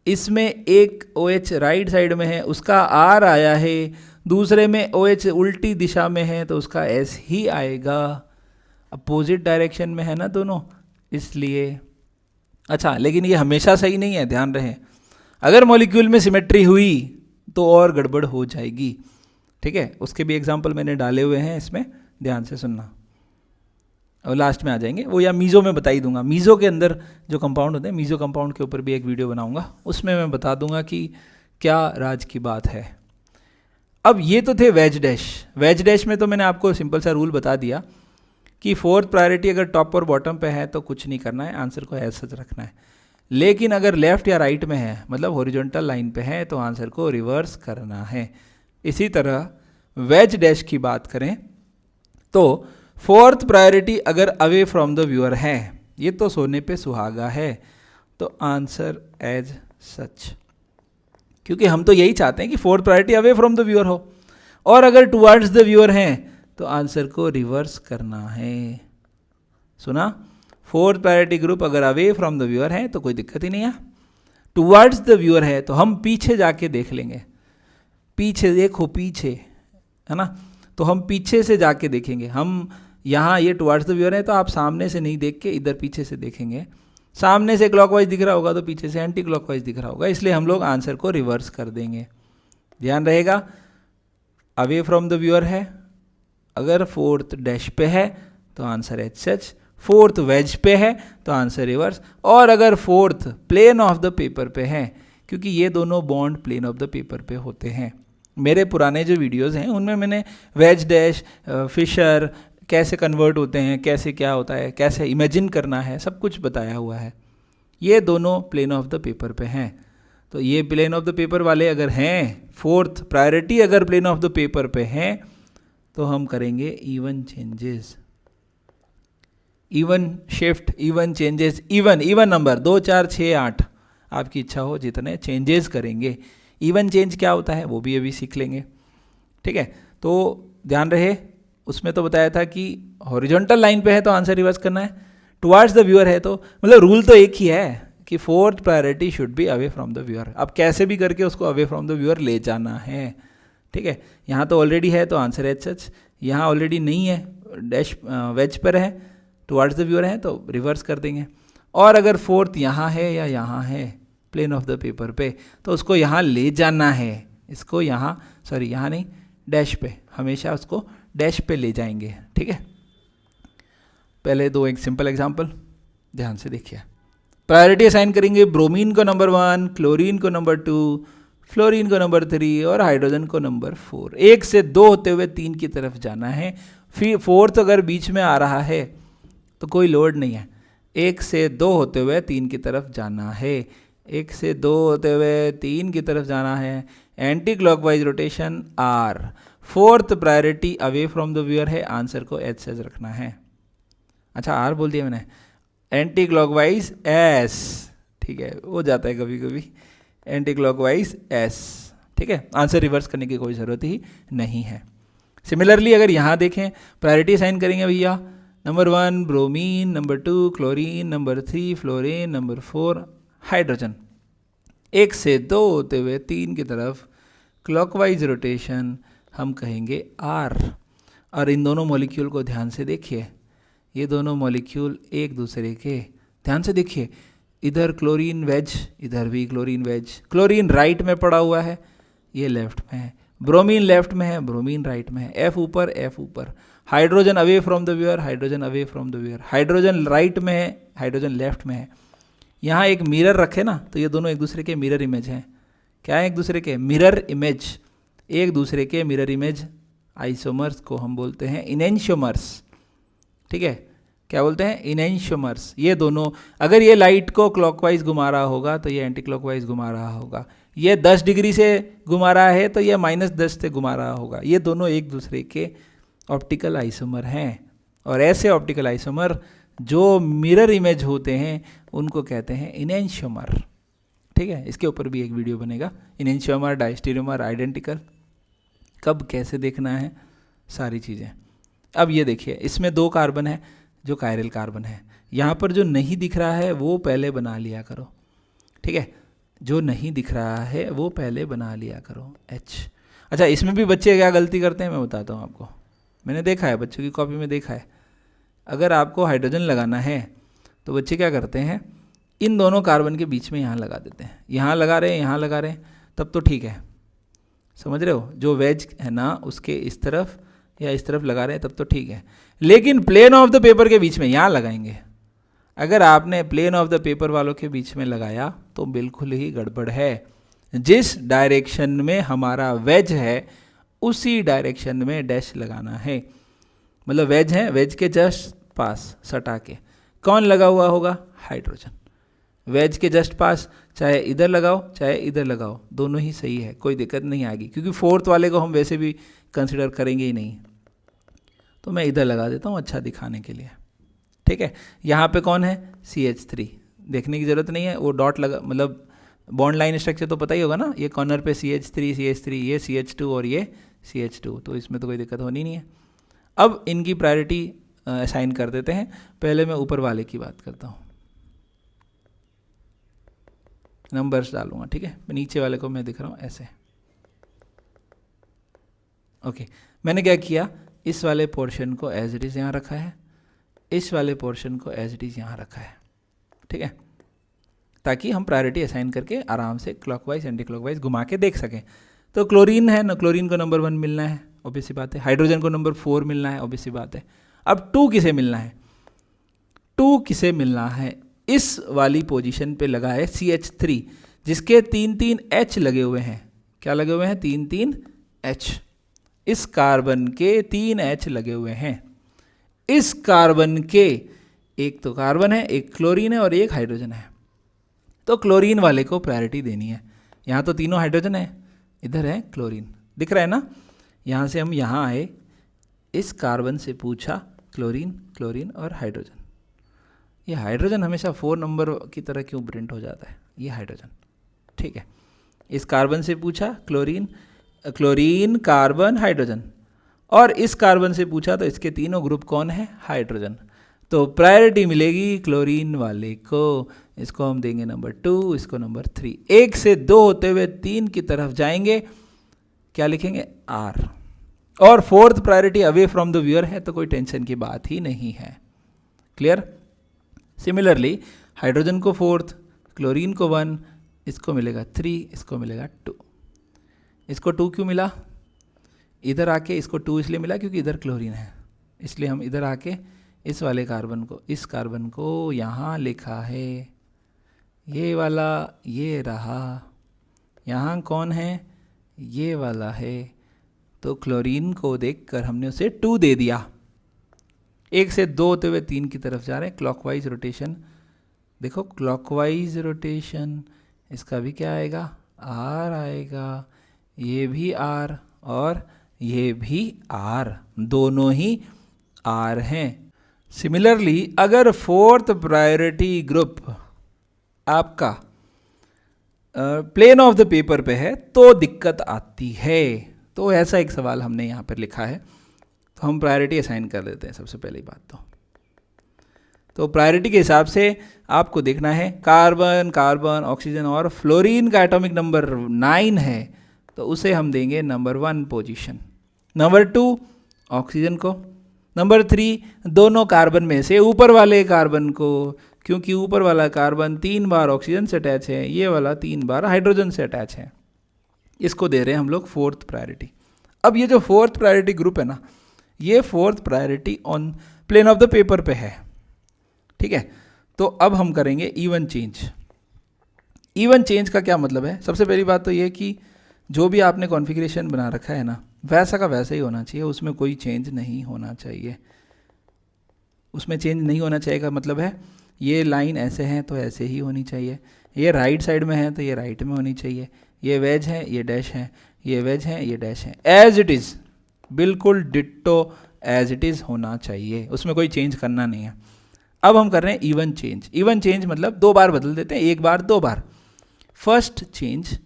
इसमें एक OH राइट साइड में है, उसका R आया है, दूसरे में OH उल्टी दिशा में है तो उसका S ही आएगा, अपोजिट डायरेक्शन में है ना दोनों, इसलिए। अच्छा, लेकिन ये हमेशा सही नहीं है, ध्यान रहे। अगर मॉलिक्यूल में सिमेट्री हुई तो और गड़बड़ हो जाएगी, ठीक है। उसके भी एग्जाम्पल मैंने डाले हुए हैं, इसमें ध्यान से सुनना, और लास्ट में आ जाएंगे वो, या मीज़ो में बता ही दूंगा। मीज़ो के अंदर जो कंपाउंड होते हैं, मीज़ो कंपाउंड के ऊपर भी एक वीडियो बनाऊंगा, उसमें मैं बता दूंगा कि क्या राज की बात है। अब ये तो थे वेज डैश में तो मैंने आपको सिंपल सा रूल बता दिया कि 4th प्रायोरिटी अगर टॉप और बॉटम पे है तो कुछ नहीं करना है, आंसर को एज सच रखना है। लेकिन अगर लेफ्ट या राइट में है, मतलब हॉरिजॉन्टल लाइन पे है, तो आंसर को रिवर्स करना है। इसी तरह वेज डैश की बात करें तो 4th प्रायोरिटी अगर अवे फ्रॉम द व्यूअर है, ये तो सोने पे सुहागा है, तो आंसर एज सच, क्योंकि हम तो यही चाहते हैं कि 4th priority away from the viewer हो, और अगर टुवर्ड्स द व्यूअर हैं तो आंसर को रिवर्स करना है। सुना, 4th प्रायोरिटी ग्रुप अगर अवे फ्रॉम द व्यूअर है तो कोई दिक्कत ही नहीं है, टुवर्ड्स द व्यूअर है तो हम पीछे जाके देख लेंगे, पीछे देखो, पीछे है ना, तो हम पीछे से जाके देखेंगे। हम यहाँ ये टुवर्ड्स द व्यूअर है तो आप सामने से नहीं देख के इधर पीछे से देखेंगे, सामने से क्लॉकवाइज दिख रहा होगा तो पीछे से एंटी क्लॉकवाइज दिख रहा होगा, इसलिए हम लोग आंसर को रिवर्स कर देंगे। ध्यान रहेगा, अवे फ्रॉम द व्यूअर है, अगर 4th डैश पे है तो आंसर एच सच, 4th वेज पे है तो आंसर रिवर्स, और अगर 4th plane of the paper पे है, क्योंकि ये दोनों bond plane of the paper पे होते हैं। मेरे पुराने जो वीडियोस हैं उनमें मैंने वेज डैश, फिशर कैसे कन्वर्ट होते हैं, कैसे क्या होता है, कैसे इमेजिन करना है, सब कुछ बताया हुआ है। ये दोनों प्लेन ऑफ द पेपर पे हैं, तो ये प्लेन ऑफ द पेपर वाले अगर हैं, 4th प्रायोरिटी अगर प्लेन ऑफ द पेपर पे हैं, तो हम करेंगे even changes, even shift, even changes, even number 2 4 6 8 आपकी इच्छा हो जितने चेंजेस करेंगे। इवन चेंज क्या होता है वो भी अभी सीख लेंगे, ठीक है। तो ध्यान रहे, उसमें तो बताया था कि हॉरिजॉन्टल लाइन पे है तो आंसर रिवर्स करना है, टुवर्ड्स द व्यूअर है तो, मतलब रूल तो एक ही है कि 4th priority should be away from the viewer. अब कैसे भी करके उसको अवे फ्रॉम द व्यूअर ले जाना है, ठीक है। यहाँ तो ऑलरेडी है तो आंसर एच सच, यहाँ ऑलरेडी नहीं है, डैश वेज पर है, टुवर्ड्स द व्यूअर है तो रिवर्स कर देंगे। और अगर 4th यहाँ है या यहाँ है प्लेन ऑफ द पेपर पे, तो उसको यहाँ ले जाना है, इसको यहाँ, सॉरी यहाँ नहीं, डैश पे, हमेशा उसको डैश पे ले जाएंगे। ठीक है, पहले दो एक सिंपल एग्जांपल ध्यान से देखिए। प्रायोरिटी असाइन करेंगे ब्रोमीन को नंबर 1, क्लोरीन को नंबर 2, फ्लोरीन को नंबर 3 और हाइड्रोजन को नंबर 4। 1 से 2 होते हुए 3 की तरफ जाना है। फिर 4th अगर बीच में आ रहा है तो कोई लोड नहीं है। 1 से 2 होते हुए 3 की तरफ जाना है। 1 से 2 होते हुए 3 की तरफ जाना है। Anti clockwise rotation R। 4th priority away from the viewer है, आंसर को एच एज रखना है। अच्छा R बोल दिया मैंने। एंटी क्लॉकवाइज S, ठीक है, हो जाता है कभी कभी, एंटी क्लॉकवाइज S। ठीक है, आंसर रिवर्स करने की कोई ज़रूरत ही नहीं है। सिमिलरली अगर यहाँ देखें, प्रायोरिटी साइन करेंगे भैया, number 1 bromine, number 2 chlorine, number 3 fluorine, number 4 hydrogen. 1 से 2 होते हुए 3 की तरफ क्लॉकवाइज रोटेशन हम कहेंगे R। और इन दोनों मॉलिक्यूल को ध्यान से देखिए, ये दोनों मॉलिक्यूल एक दूसरे के, ध्यान से देखिए, इधर क्लोरीन वेज, इधर भी क्लोरीन वेज। क्लोरीन राइट में पड़ा हुआ है, ये लेफ्ट में है। ब्रोमीन लेफ्ट में है, ब्रोमीन राइट में है। F ऊपर, F ऊपर। Hydrogen away from the viewer, hydrogen away from the viewer. Hydrogen right में है, हाइड्रोजन लेफ्ट में है। यहाँ एक मिरर रखे ना, तो ये दोनों एक दूसरे के मिरर इमेज हैं। क्या है एक दूसरे के मिरर इमेज, एक दूसरे के मिरर इमेज आइसोमर्स को हम बोलते हैं इनेंशियोमर्स। ठीक है, क्या बोलते हैं, इनेंशियोमर्स। ये दोनों, अगर ये लाइट को क्लॉकवाइज घुमा रहा होगा तो ये एंटी क्लॉकवाइज घुमा रहा होगा। ये 10 डिग्री से घुमा रहा है तो ये -10 से घुमा रहा होगा। ये दोनों एक दूसरे के ऑप्टिकल आइसोमर हैं। और ऐसे ऑप्टिकल आइसोमर जो मिरर इमेज होते हैं उनको कहते हैं इनेंशियोमर। ठीक है, इसके ऊपर भी एक वीडियो बनेगा, इनेंशियोमर, डायस्टेरियोमर, आइडेंटिकल, कब कैसे देखना है, सारी चीज़ें। अब ये देखिए, इसमें 2 कार्बन है जो कायरल कार्बन है। यहाँ पर जो नहीं दिख रहा है वो पहले बना लिया करो। ठीक है, जो नहीं दिख रहा है वो पहले बना लिया करो, H। अच्छा, इसमें भी बच्चे क्या गलती करते हैं मैं बताता हूँ आपको। मैंने देखा है, बच्चों की कॉपी में देखा है। अगर आपको हाइड्रोजन लगाना है तो बच्चे क्या करते हैं, इन दोनों कार्बन के बीच में यहाँ लगा देते हैं। यहाँ लगा रहे हैं, यहाँ लगा रहे हैं, तब तो ठीक है, समझ रहे हो, जो वेज है ना उसके इस तरफ या इस तरफ लगा रहे हैं तब तो ठीक है। लेकिन प्लेन ऑफ द पेपर के बीच में यहाँ लगाएंगे। अगर आपने प्लेन ऑफ द पेपर वालों के बीच में लगाया तो बिल्कुल ही गड़बड़ है। जिस डायरेक्शन में हमारा वेज है उसी डायरेक्शन में डैश लगाना है। मतलब वेज है, वेज के जस्ट पास सटा के कौन लगा हुआ होगा, हाइड्रोजन। वेज के जस्ट पास चाहे इधर लगाओ चाहे इधर लगाओ, दोनों ही सही है, कोई दिक्कत नहीं आएगी, क्योंकि 4th वाले को हम वैसे भी कंसिडर करेंगे ही नहीं। तो मैं इधर लगा देता हूँ अच्छा दिखाने के लिए। ठीक है, यहाँ पे कौन है, CH3, देखने की ज़रूरत नहीं है, वो डॉट लगा, मतलब बॉन्ड लाइन स्ट्रक्चर तो पता ही होगा ना, ये कॉर्नर पे CH3, ये CH2 और ये CH2, तो इसमें तो कोई दिक्कत होनी नहीं है। अब इनकी प्रायोरिटी असाइन कर देते हैं। पहले मैं ऊपर वाले की बात करता हूँ, नंबर्स डालूंगा। ठीक है, नीचे वाले को मैं दिख रहा हूँ ऐसे। ओके, मैंने क्या किया, इस वाले पोर्शन को एज इट इज़ यहाँ रखा है, इस वाले पोर्शन को एज इट इज़ यहाँ रखा है। ठीक है, ताकि हम प्रायोरिटी असाइन करके आराम से क्लॉकवाइज एंटी क्लॉकवाइज घुमा के देख सकें। तो क्लोरीन है ना, क्लोरीन को नंबर 1 मिलना है, ऑब्वियस सी बात है। हाइड्रोजन को नंबर 4 मिलना है, ऑब्वियस सी बात है। अब 2 किसे मिलना है, 2 किसे मिलना है, इस वाली पोजीशन पे लगा है CH3, जिसके 3-3 H लगे हुए हैं। क्या लगे हुए हैं, 3-3 H। इस कार्बन के 3 H लगे हुए हैं। इस कार्बन के, एक तो कार्बन है, एक क्लोरीन है और एक हाइड्रोजन है। तो क्लोरीन वाले को प्रायोरिटी देनी है। यहाँ तो तीनों हाइड्रोजन है, इधर है क्लोरीन, दिख रहा है ना। यहाँ से हम यहाँ आए, इस कार्बन से पूछा क्लोरीन, क्लोरीन और हाइड्रोजन। ये हाइड्रोजन हमेशा 4 नंबर की तरह क्यों प्रिंट हो जाता है, ये हाइड्रोजन। ठीक है, इस कार्बन से पूछा क्लोरीन, क्लोरीन कार्बन हाइड्रोजन, और इस कार्बन से पूछा तो इसके तीनों ग्रुप कौन है, हाइड्रोजन। तो प्रायोरिटी मिलेगी क्लोरीन वाले को, इसको हम देंगे नंबर 2, इसको नंबर 3। 1 से 2 होते हुए 3 की तरफ जाएंगे, क्या लिखेंगे, R। और 4th priority away from the viewer है, तो कोई टेंशन की बात ही नहीं है। क्लियर। सिमिलरली हाइड्रोजन को 4th, क्लोरीन को 1, इसको मिलेगा 3, इसको मिलेगा 2। इसको 2 क्यों मिला, इधर आके इसको 2 इसलिए मिला क्योंकि इधर क्लोरीन है, इसलिए हम इधर आके इस वाले कार्बन को, इस कार्बन को यहाँ लिखा है, ये वाला ये रहा, यहाँ कौन है, ये वाला है। तो क्लोरीन को देखकर हमने उसे 2 दे दिया। 1 से 2 होते हुए 3 की तरफ जा रहे हैं, क्लॉकवाइज रोटेशन। देखो क्लॉकवाइज रोटेशन, इसका भी क्या आएगा, आर आएगा, ये भी आर और ये भी आर, दोनों ही आर हैं। सिमिलरली अगर 4th प्रायोरिटी ग्रुप आपका प्लेन ऑफ द पेपर पे है तो दिक्कत आती है। तो ऐसा एक सवाल हमने यहाँ पर लिखा है, तो हम प्रायोरिटी असाइन कर देते हैं सबसे पहली बात। तो प्रायोरिटी के हिसाब से आपको देखना है कार्बन, कार्बन, ऑक्सीजन और फ्लोरीन का एटॉमिक नंबर 9 है, तो उसे हम देंगे नंबर 1 पोजीशन। नंबर 2 ऑक्सीजन को, नंबर 3 दोनों कार्बन में से ऊपर वाले कार्बन को, क्योंकि ऊपर वाला कार्बन 3 बार ऑक्सीजन से अटैच है, ये वाला 3 बार हाइड्रोजन से अटैच है, इसको दे रहे हैं हम लोग 4th प्रायोरिटी। अब ये जो 4th प्रायोरिटी ग्रुप है ना, ये 4th priority on plane of the paper पे है, ठीक है। तो अब हम करेंगे इवन चेंज। इवन चेंज का क्या मतलब है, सबसे पहली बात तो ये कि जो भी आपने कॉन्फ़िगरेशन बना रखा है ना, वैसा का वैसा ही होना चाहिए, उसमें कोई चेंज नहीं होना चाहिए। उसमें चेंज नहीं होना चाहिए का मतलब है ये लाइन ऐसे हैं तो ऐसे ही होनी चाहिए, ये राइट साइड में है तो ये राइट में होनी चाहिए, ये वेज है ये डैश है, ये वेज है ये डैश है, एज इट इज़, बिल्कुल डिट्टो एज इट इज़ होना चाहिए, उसमें कोई चेंज करना नहीं है। अब हम कर रहे हैं इवन चेंज। इवन चेंज मतलब 2 बार बदल देते हैं, 1 बार 2 बार। फर्स्ट चेंज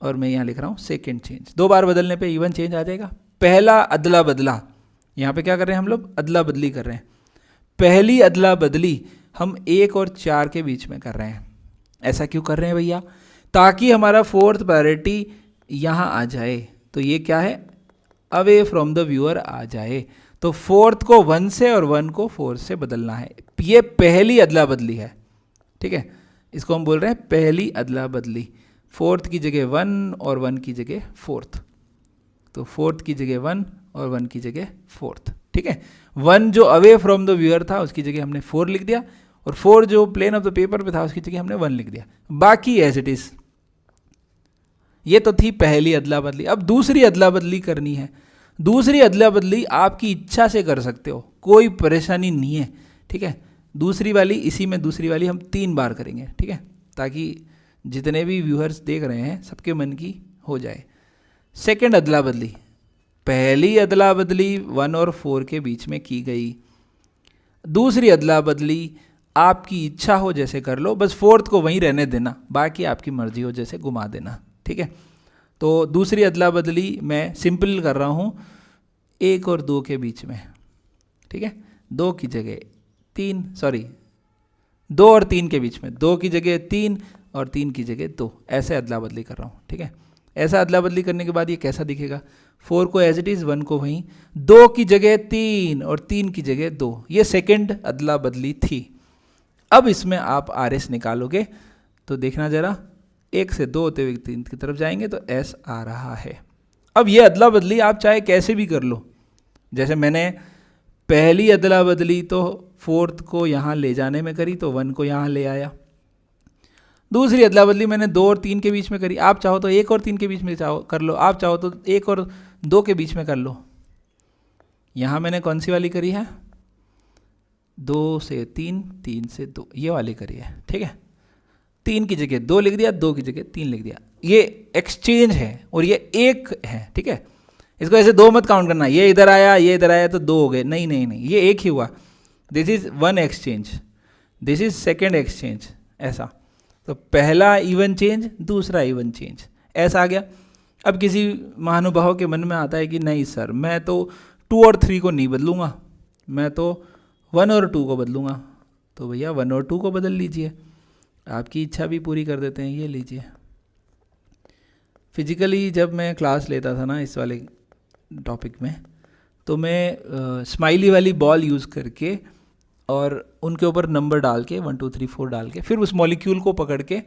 और मैं यहाँ लिख रहा हूँ सेकेंड चेंज। 2 बार बदलने पे इवन चेंज आ जाएगा। पहला अदला बदला, यहाँ पे क्या कर रहे हैं हम लोग, अदला बदली कर रहे हैं। पहली अदला बदली हम 1 और 4 के बीच में कर रहे हैं। ऐसा क्यों कर रहे हैं भैया, ताकि हमारा 4th प्रायोरिटी यहाँ आ जाए। तो ये क्या है, अवे फ्रॉम द व्यूअर आ जाए। तो 4th को 1 से और 1 को 4 से बदलना है। ये पहली अदला बदली है, ठीक है, इसको हम बोल रहे हैं पहली अदला बदली। 4th की जगह 1 और 1 की जगह 4th, तो 4th की जगह 1 और 1 की जगह 4th, ठीक है। 1 जो अवे फ्रॉम द व्यूअर था उसकी जगह हमने 4 लिख दिया, और 4 जो प्लेन ऑफ द पेपर पे था उसकी जगह हमने 1 लिख दिया, बाकी एज इट इज। ये तो थी पहली अदला बदली। अब दूसरी अदला बदली करनी है। दूसरी अदला बदली आपकी इच्छा से कर सकते हो, कोई परेशानी नहीं है, ठीक है। दूसरी वाली, इसी में दूसरी वाली हम 3 बार करेंगे, ठीक है, ताकि जितने भी व्यूअर्स देख रहे हैं सबके मन की हो जाए। सेकंड अदला बदली, पहली अदला बदली 1 और 4 के बीच में की गई। दूसरी अदला बदली आपकी इच्छा हो जैसे कर लो, बस 4th को वहीं रहने देना, बाकी आपकी मर्जी हो जैसे घुमा देना, ठीक है। तो दूसरी अदला बदली मैं सिंपल कर रहा हूँ 1 और 2 के बीच में, ठीक है। 2 की जगह 3, सॉरी 2 और 3 के बीच में, 2 की जगह 3 और 3 की जगह 2, ऐसे अदला बदली कर रहा हूँ, ठीक है। ऐसा अदला बदली करने के बाद ये कैसा दिखेगा, 4 को एज इट इज़, 1 को वहीं, 2 की जगह 3 और 3 की जगह 2, ये सेकंड अदला बदली थी। अब इसमें आप आर एस निकालोगे तो देखना जरा, 1 से 2 होते हुए 3 की तरफ जाएंगे तो एस आ रहा है। अब ये अदला बदली आप चाहे कैसे भी कर लो, जैसे मैंने पहली अदला बदली तो 4th को यहाँ ले जाने में करी तो 1 को यहाँ ले आया। दूसरी अदला बदली मैंने 2 और 3 के बीच में करी, आप चाहो तो 1 और 3 के बीच में चाहो कर लो, आप चाहो तो 1 और 2 के बीच में कर लो। यहाँ मैंने कौन सी वाली करी है, 2 से 3, 3 से 2, ये वाली करी है, ठीक है। 3 की जगह 2 लिख दिया, 2 की जगह 3 लिख दिया, ये एक्सचेंज है और ये 1 है, ठीक है। इसको ऐसे 2 मत काउंट करना, ये इधर आया ये इधर आया तो 2 हो गए, नहीं नहीं नहीं, ये 1 ही हुआ। This is 1 exchange, this is second exchange, ऐसा। तो पहला इवन चेंज, दूसरा इवन चेंज, ऐसा आ गया। अब किसी महानुभाव के मन में आता है कि नहीं सर, मैं तो 2 और 3 को नहीं बदलूंगा, मैं तो 1 और 2 को बदलूंगा। तो भैया 1 और 2 को बदल लीजिए, आपकी इच्छा भी पूरी कर देते हैं। ये लीजिए, फिजिकली जब मैं क्लास लेता था ना इस वाले टॉपिक में, तो मैं स्माइली वाली बॉल यूज़ करके और उनके ऊपर नंबर डाल के 1 2 3 4 डाल के, फिर उस मॉलिक्यूल को पकड़ के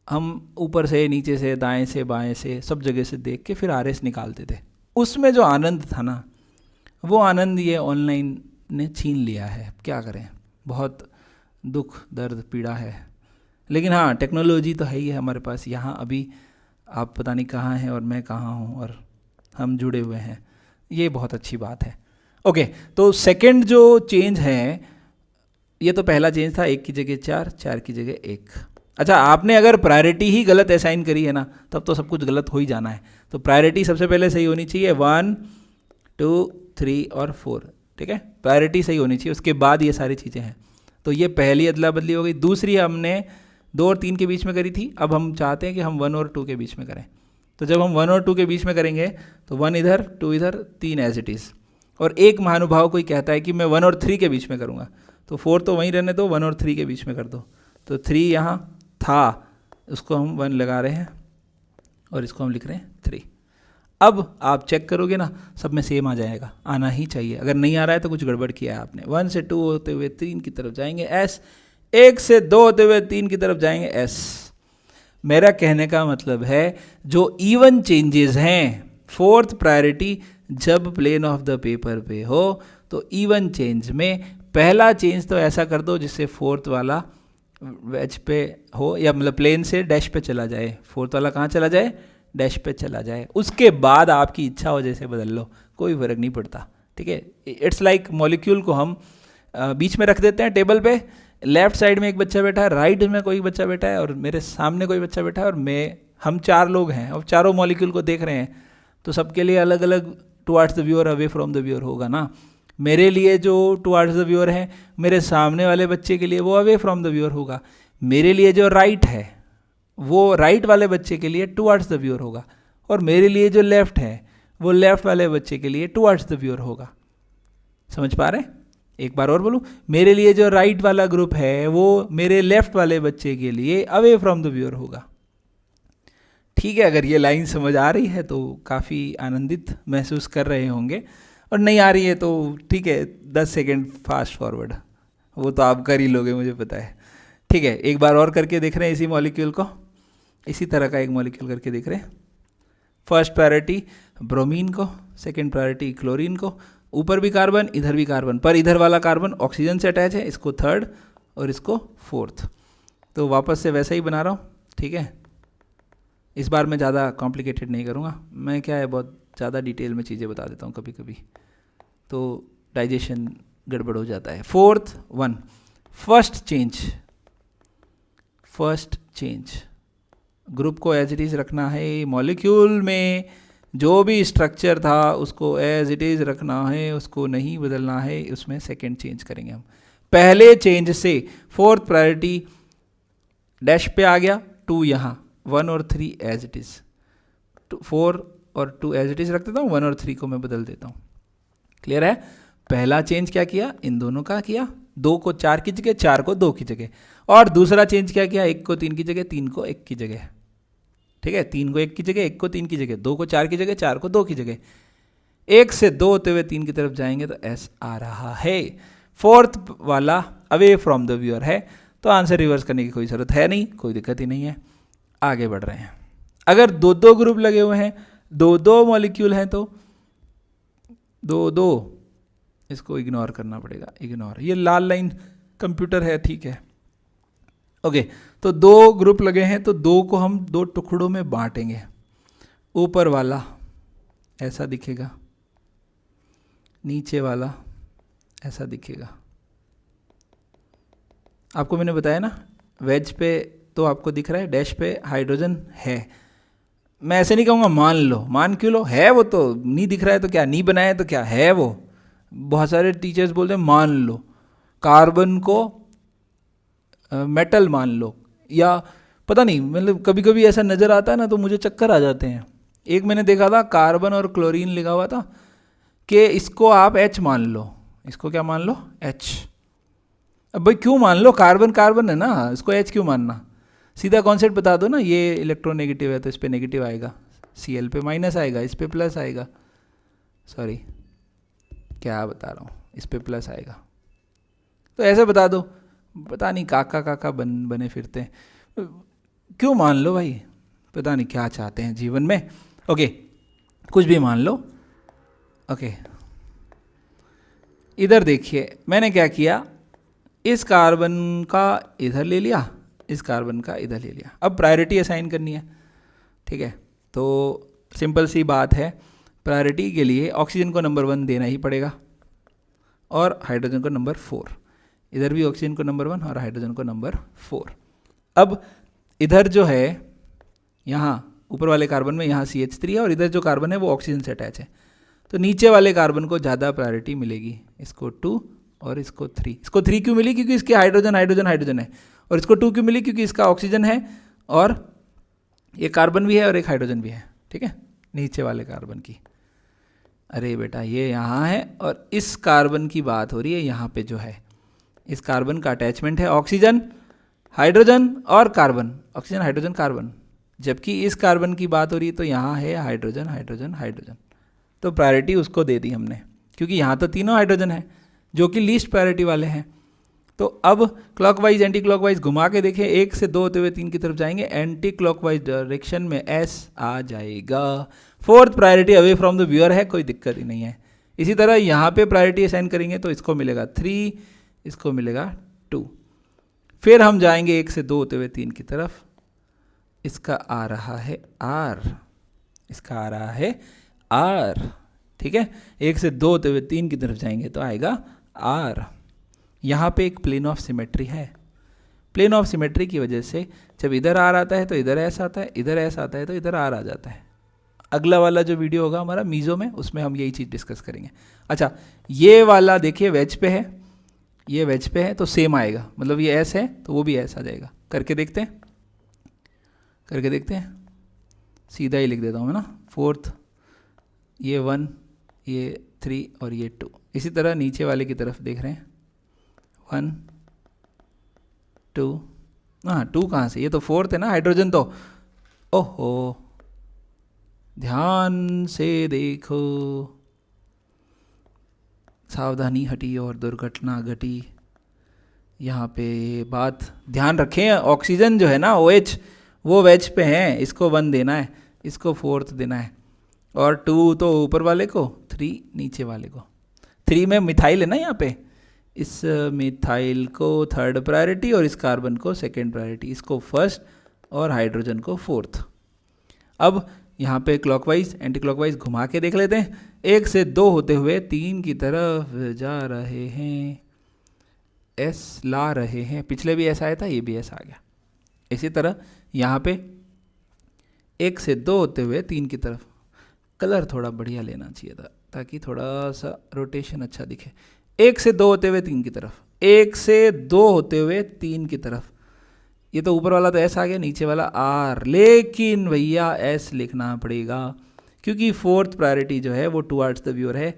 हम ऊपर से नीचे से दाएं से बाएं से सब जगह से देख के फिर आर एस निकालते थे। उसमें जो आनंद था ना, वो आनंद ये ऑनलाइन ने छीन लिया है। क्या करें, बहुत दुख दर्द पीड़ा है। लेकिन हाँ, टेक्नोलॉजी तो है ही है हमारे पास। यहाँ अभी आप पता नहीं कहाँ हैं और मैं कहाँ हूँ, और हम जुड़े हुए हैं, ये बहुत अच्छी बात है। ओके, तो सेकंड जो चेंज है, ये तो पहला चेंज था, 1 की जगह 4, 4 की जगह 1। अच्छा, आपने अगर प्रायोरिटी ही गलत असाइन करी है ना, तब तो सब कुछ गलत हो ही जाना है। तो प्रायोरिटी सबसे पहले सही होनी चाहिए, 1 2 3 और 4, ठीक है, प्रायोरिटी सही होनी चाहिए, उसके बाद ये सारी चीज़ें हैं। तो ये पहली अदला बदली हो गई। दूसरी हमने 2 और 3 के बीच में करी थी, अब हम चाहते हैं कि हम 1 और 2 के बीच में करें। तो जब हम 1 और 2 के बीच में करेंगे तो 1 इधर 2 इधर, 3 एज इट इज़। और एक महानुभाव कोई कहता है कि मैं 1 और 3 के बीच में करूँगा, तो 4 तो वहीं रहने दो, 1 और 3 के बीच में कर दो। तो 3 यहाँ था, उसको हम 1 लगा रहे हैं और इसको हम लिख रहे हैं 3। अब आप चेक करोगे ना, सब में सेम आ जाएगा, आना ही चाहिए। अगर नहीं आ रहा है तो कुछ गड़बड़ किया है आपने। 1 से 2 होते हुए 3 की तरफ जाएंगे एस, 1 से 2 होते हुए 3 की तरफ जाएंगे एस। मेरा कहने का मतलब है जो इवन चेंजेस हैं, फोर्थ प्रायोरिटी जब प्लेन ऑफ द पेपर पे हो, तो इवन चेंज में पहला चेंज तो ऐसा कर दो जिससे फोर्थ वाला वेज पे हो, या मतलब प्लेन से डैश पे चला जाए, फोर्थ वाला कहाँ चला जाए, डैश पे चला जाए। उसके बाद आपकी इच्छा हो जैसे बदल लो, कोई फर्क नहीं पड़ता, ठीक है। इट्स लाइक मॉलिक्यूल को हम बीच में रख देते हैं टेबल पे, लेफ्ट साइड में एक बच्चा बैठा है, राइट में कोई बच्चा बैठा है, और मेरे सामने कोई बच्चा बैठा है, और हम 4 लोग हैं और चारों मॉलिक्यूल को देख रहे हैं। तो सबके लिए अलग अलग towards the viewer, away from the viewer होगा ना। मेरे लिए जो टुवार्ड्स द व्यूअर है, मेरे सामने वाले बच्चे के लिए वो अवे फ्रॉम द व्यूअर होगा। मेरे लिए जो राइट है, वो राइट वाले बच्चे के लिए टुवार्ड्स द व्यूअर होगा, और मेरे लिए जो लेफ्ट है, वो लेफ्ट वाले बच्चे के लिए टुवार्ड्स द व्यूअर होगा। समझ पा रहे हैं? एक बार और बोलूं, मेरे लिए जो राइट वाला ग्रुप है, वो मेरे लेफ्ट वाले बच्चे के लिए अवे फ्रॉम द व्यूअर होगा। ठीक है, अगर ये लाइन समझ आ रही है तो काफ़ी आनंदित महसूस कर रहे होंगे, और नहीं आ रही है तो ठीक है, 10 सेकेंड फास्ट फॉरवर्ड, वो तो आप कर ही लोगे, मुझे पता है। ठीक है, एक बार और करके देख रहे हैं इसी मॉलिक्यूल को, इसी तरह का एक मॉलिक्यूल करके देख रहे हैं। फर्स्ट प्रायोरिटी ब्रोमीन को, सेकेंड प्रायोरिटी क्लोरीन को, ऊपर भी कार्बन इधर भी कार्बन, पर इधर वाला कार्बन ऑक्सीजन से अटैच है, इसको थर्ड और इसको फोर्थ। तो वापस से वैसा ही बना रहा हूँ, ठीक है। इस बार मैं ज़्यादा कॉम्प्लिकेटेड नहीं करूँगा, मैं क्या है बहुत ज़्यादा डिटेल में चीज़ें बता देता हूँ कभी कभी, तो डाइजेशन गड़बड़ हो जाता है। Fourth one, first change group को एज इट इज़ रखना है, मॉलिक्यूल में जो भी स्ट्रक्चर था उसको एज इट इज़ रखना है, उसको नहीं बदलना है। उसमें सेकेंड चेंज करेंगे हम। पहले चेंज से फोर्थ प्रायोरिटी डैश पे आ गया, 2 यहाँ, 1 और 3 एज इट इज़, 4 और 2 एज इट इज़ रख देता हूँ, 1 और 3 को मैं बदल देता हूँ। क्लियर है? पहला चेंज क्या किया, इन दोनों का किया, 2 को 4 की जगह, 4 को 2 की जगह। और दूसरा चेंज क्या किया, 1 को 3 की जगह, 3 को 1 की जगह। ठीक है, 3 को 1 की जगह, 1 को 3 की जगह, 2 को 4 की जगह, 4 को 2 की जगह। 1 से 2 होते हुए 3 की तरफ जाएंगे तो एस आ रहा है। फोर्थ वाला अवे फ्रॉम द व्यूअर है, तो आंसर रिवर्स करने की कोई ज़रूरत है नहीं, कोई दिक्कत ही नहीं है। आगे बढ़ रहे हैं। अगर 2-2 ग्रुप लगे हुए हैं, 2-2 मॉलिक्यूल हैं, तो 2-2 इसको इग्नोर करना पड़ेगा, इग्नोर। ये लाल लाइन कंप्यूटर है, ठीक है। ओके, तो 2 ग्रुप लगे हैं, तो 2 को हम 2 टुकड़ों में बांटेंगे। ऊपर वाला ऐसा दिखेगा, नीचे वाला ऐसा दिखेगा। आपको मैंने बताया ना, वेज पे तो आपको दिख रहा है, डैश पे हाइड्रोजन है। मैं ऐसे नहीं कहूँगा मान लो, मान क्यों लो, है वो तो, नहीं दिख रहा है तो क्या, नहीं बनाया तो क्या, है वो। बहुत सारे टीचर्स बोलते हैं मान लो, कार्बन को मेटल मान लो, या पता नहीं, मतलब कभी कभी ऐसा नज़र आता है ना तो मुझे चक्कर आ जाते हैं। एक मैंने देखा था, कार्बन और क्लोरीन लिखा हुआ था कि इसको आप H मान लो, इसको क्या मान लो, H। अब भाई क्यों मान लो, कार्बन कार्बन है ना, इसको H क्यों मानना। सीधा कॉन्सेप्ट बता दो ना, ये इलेक्ट्रोनेगेटिव है तो इस पर नेगेटिव आएगा, Cl पे माइनस आएगा, इस पर प्लस आएगा, सॉरी क्या बता रहा हूँ, इस पर प्लस आएगा। तो ऐसे बता दो, पता नहीं काका काका बने फिरते हैं, क्यों मान लो भाई, पता नहीं क्या चाहते हैं जीवन में। ओके, कुछ भी मान लो, ओके, इधर देखिए मैंने क्या किया, इस कार्बन का इधर ले लिया, इस कार्बन का इधर ले लिया। अब प्रायोरिटी असाइन करनी है, ठीक है। तो सिंपल सी बात है, प्रायोरिटी के लिए ऑक्सीजन को नंबर 1 देना ही पड़ेगा और हाइड्रोजन को नंबर 4। इधर भी ऑक्सीजन को नंबर 1 और हाइड्रोजन को नंबर 4। अब इधर जो है, यहाँ ऊपर वाले कार्बन में यहाँ CH3 है और इधर जो कार्बन है वो ऑक्सीजन से अटैच है, तो नीचे वाले कार्बन को ज़्यादा प्रायोरिटी मिलेगी। इसको 2 और इसको 3। इसको 3 क्यों मिली? क्योंकि इसके हाइड्रोजन हाइड्रोजन हाइड्रोजन है। और इसको 2 क्यों मिली? क्योंकि इसका ऑक्सीजन है और ये कार्बन भी है और एक हाइड्रोजन भी है, ठीक है, नीचे वाले कार्बन की। अरे बेटा ये यहाँ है और इस कार्बन की बात हो रही है, यहाँ पे जो है इस कार्बन का अटैचमेंट है ऑक्सीजन हाइड्रोजन और कार्बन, ऑक्सीजन हाइड्रोजन कार्बन, जबकि इस कार्बन की बात हो रही है तो यहाँ है हाइड्रोजन हाइड्रोजन हाइड्रोजन। तो प्रायोरिटी उसको दे दी हमने, क्योंकि यहाँ तो तीनों हाइड्रोजन है जो कि लीस्ट प्रायोरिटी वाले हैं। तो अब क्लॉकवाइज एंटी क्लॉकवाइज घुमा के देखें, 1 से 2 होते हुए 3 की तरफ जाएंगे, एंटी क्लॉकवाइज डायरेक्शन में S आ जाएगा। 4th priority away from the viewer है, कोई दिक्कत ही नहीं है। इसी तरह यहाँ पे प्रायोरिटी असाइन करेंगे तो इसको मिलेगा 3, इसको मिलेगा 2। फिर हम जाएंगे 1 से 2 होते हुए 3 की तरफ, इसका आ रहा है R, इसका आ रहा है R, ठीक है। 1 से 2 होते हुए 3 की तरफ जाएंगे तो आएगा R। यहाँ पे एक प्लेन ऑफ सिमेट्री है, प्लेन ऑफ सिमेट्री की वजह से जब इधर R आता है तो इधर S आता है, इधर S आता है तो इधर R आ जाता है। अगला वाला जो वीडियो होगा हमारा मीज़ो में, उसमें हम यही चीज़ डिस्कस करेंगे। अच्छा, ये वाला देखिए वेज पे है, ये वेज पे है तो सेम आएगा, मतलब ये S है तो वो भी S आ जाएगा। करके देखते हैं, करके देखते हैं, सीधा ही लिख देता हूँ मैं ना। 4th ये 1, ये 3 और ये 2। इसी तरह नीचे वाले की तरफ देख रहे हैं, 1 2, हाँ 2 कहाँ से, ये तो 4th है ना हाइड्रोजन तो। ओहो, ध्यान से देखो, सावधानी हटी और दुर्घटना घटी। यहाँ पे बात ध्यान रखें, ऑक्सीजन जो है ना OH वो वेज पे है, इसको 1 देना है, इसको 4th देना है, और 2 तो ऊपर वाले को, 3 नीचे वाले को। 3 में मिथाइल है ना यहाँ पे, इस मिथाइल को 3rd प्रायोरिटी और इस कार्बन को 2nd प्रायोरिटी, इसको 1st और हाइड्रोजन को 4th। अब यहाँ पे क्लॉकवाइज एंटी क्लॉकवाइज घुमा के देख लेते हैं, 1 से 2 होते हुए 3 की तरफ जा रहे हैं, S ला रहे हैं, पिछले भी ऐसा आया था, ये भी ऐसा आ गया। इसी तरह यहाँ पे 1 से 2 होते हुए 3 की तरफ, कलर थोड़ा बढ़िया लेना चाहिए था ताकि थोड़ा सा रोटेशन अच्छा दिखे। 1 से 2 होते हुए 3 की तरफ, 1 से 2 होते हुए 3 की तरफ, ये तो ऊपर वाला तो S आ गया, नीचे वाला R, लेकिन भैया S लिखना पड़ेगा क्योंकि 4th प्रायोरिटी जो है वो टुवर्ड्स द व्यूअर है,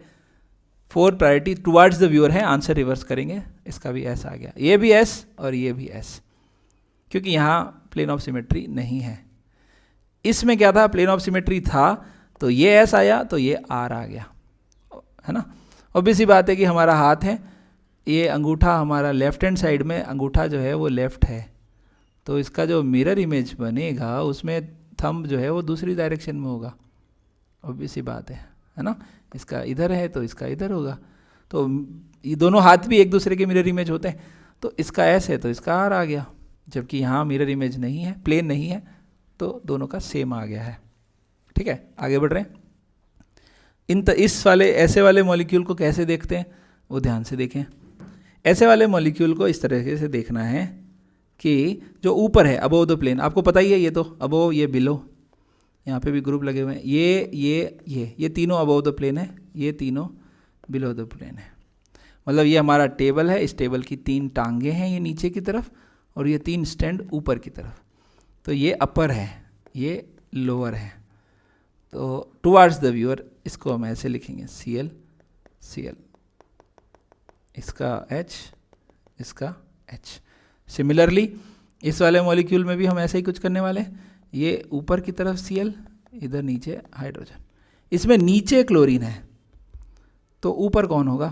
4th priority towards the viewer है। आंसर रिवर्स करेंगे, इसका भी S आ गया, ये भी S और ये भी S, क्योंकि यहाँ प्लेन ऑफ सिमेट्री नहीं है। इसमें क्या था, प्लेन ऑफ सिमेट्री था तो ये S आया तो ये R आ गया, है ना। ऑब्वियस सी बात है कि हमारा हाथ है, ये अंगूठा हमारा लेफ्ट हैंड साइड में, अंगूठा जो है वो लेफ्ट है, तो इसका जो मिरर इमेज बनेगा उसमें थंब जो है वो दूसरी डायरेक्शन में होगा, ऑब्वियस सी बात है ना। इसका इधर है तो इसका इधर होगा, तो ये दोनों हाथ भी एक दूसरे के मिरर इमेज होते हैं, तो इसका S है तो इसका R आ गया, जबकि यहाँ मिरर इमेज नहीं है, प्लेन नहीं है, तो दोनों का सेम आ गया है। ठीक है, आगे बढ़ रहे हैं। इस वाले ऐसे वाले मॉलिक्यूल को कैसे देखते हैं वो ध्यान से देखें। ऐसे वाले मॉलिक्यूल को इस तरीके से देखना है कि जो ऊपर है अबोव द प्लेन, आपको पता ही है, ये तो अबोव, ये बिलो, यहाँ पे भी ग्रुप लगे हुए हैं, ये तीनों अबोव द प्लेन है, ये तीनों बिलो द प्लेन है। मतलब ये हमारा टेबल है, इस टेबल की 3 टांगे हैं ये नीचे की तरफ और ये 3 स्टैंड ऊपर की तरफ, तो ये अपर है, ये लोअर है। तो टुवर्ड्स द व्यूअर इसको हम ऐसे लिखेंगे, Cl Cl, इसका H, इसका H। सिमिलरली इस वाले मॉलिक्यूल में भी हम ऐसे ही कुछ करने वाले हैं, ये ऊपर की तरफ Cl, इधर नीचे हाइड्रोजन। इसमें नीचे क्लोरीन है तो ऊपर कौन होगा,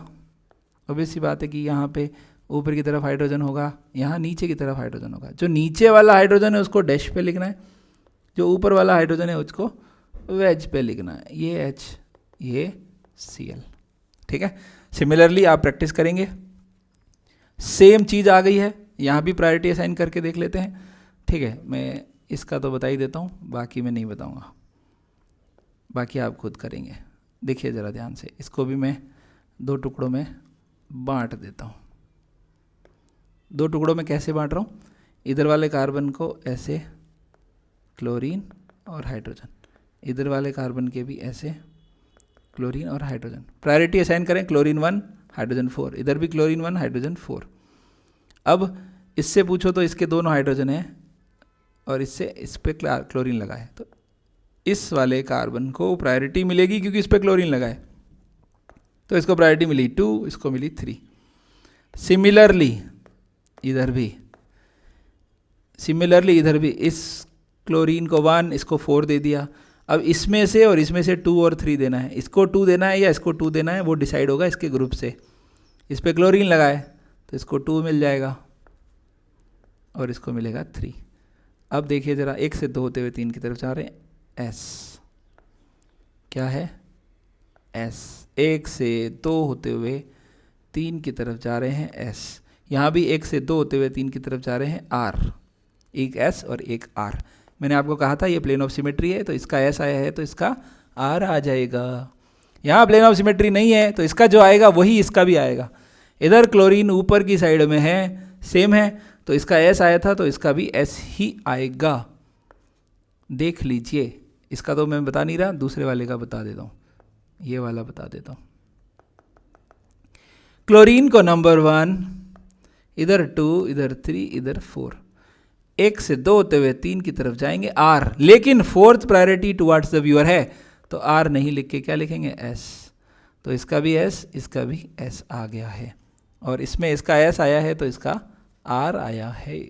ऑब्वियस सी बात है कि यहाँ पे ऊपर की तरफ हाइड्रोजन होगा, यहाँ नीचे की तरफ हाइड्रोजन होगा। जो नीचे वाला हाइड्रोजन है उसको डैश पे लिखना है, जो ऊपर वाला हाइड्रोजन है उसको वेज पे लिखना है। ये H, ये Cl। ठीक है, सिमिलरली आप प्रैक्टिस करेंगे, सेम चीज़ आ गई है, यहाँ भी प्रायोरिटी असाइन करके देख लेते हैं। ठीक है, मैं इसका तो बता ही देता हूँ, बाकी मैं नहीं बताऊँगा, बाकी आप खुद करेंगे। देखिए ज़रा ध्यान से, इसको भी मैं 2 टुकड़ों में बांट देता हूँ। 2 टुकड़ों में कैसे बांट रहा हूँ, इधर वाले कार्बन को ऐसे क्लोरीन और हाइड्रोजन, इधर वाले कार्बन के भी ऐसे क्लोरीन और हाइड्रोजन। प्रायोरिटी असाइन करें, क्लोरीन 1 हाइड्रोजन 4, इधर भी क्लोरीन 1 हाइड्रोजन 4। अब इससे पूछो तो इसके दोनों हाइड्रोजन हैं और इससे इस पर क्लोरीन लगा है, तो इस वाले कार्बन को प्रायोरिटी मिलेगी क्योंकि इस पर क्लोरीन लगा है, तो इसको प्रायोरिटी मिली 2, इसको मिली 3। सिमिलरली इधर भी इस क्लोरीन को 1, इसको 4 दे दिया। अब इसमें से और इसमें से 2 और 3 देना है, इसको 2 देना है या इसको 2 देना है, वो डिसाइड होगा इसके ग्रुप से। इस पे क्लोरीन लगा है तो इसको 2 मिल जाएगा और इसको मिलेगा 3। अब देखिए ज़रा, 1 से 2 होते हुए 3 की तरफ जा रहे हैं, S क्या है, S। 1 से 2 होते हुए 3 की तरफ जा रहे हैं, S। यहाँ भी 1 से 2 होते हुए 3 की तरफ जा रहे हैं, R। एक S और एक R। मैंने आपको कहा था ये प्लेन ऑफ सिमेट्री है, तो इसका S आया है तो इसका R आ जाएगा। यहाँ प्लेन ऑफ सिमेट्री नहीं है तो इसका जो आएगा वही इसका भी आएगा। इधर क्लोरीन ऊपर की साइड में है, सेम है, तो इसका S आया था तो इसका भी S ही आएगा। देख लीजिए, इसका तो मैं बता नहीं रहा, दूसरे वाले का बता देता हूँ, ये वाला बता देता हूँ। क्लोरीन को नंबर 1, इधर 2, इधर 3, इधर 4। 1 से 2 होते हुए 3 की तरफ जाएंगे, R। लेकिन 4th priority towards the viewer है, तो R नहीं लिख के क्या लिखेंगे, S। तो इसका भी S, इसका भी S आ गया है, और इसमें इसका S आया है तो इसका R आया है।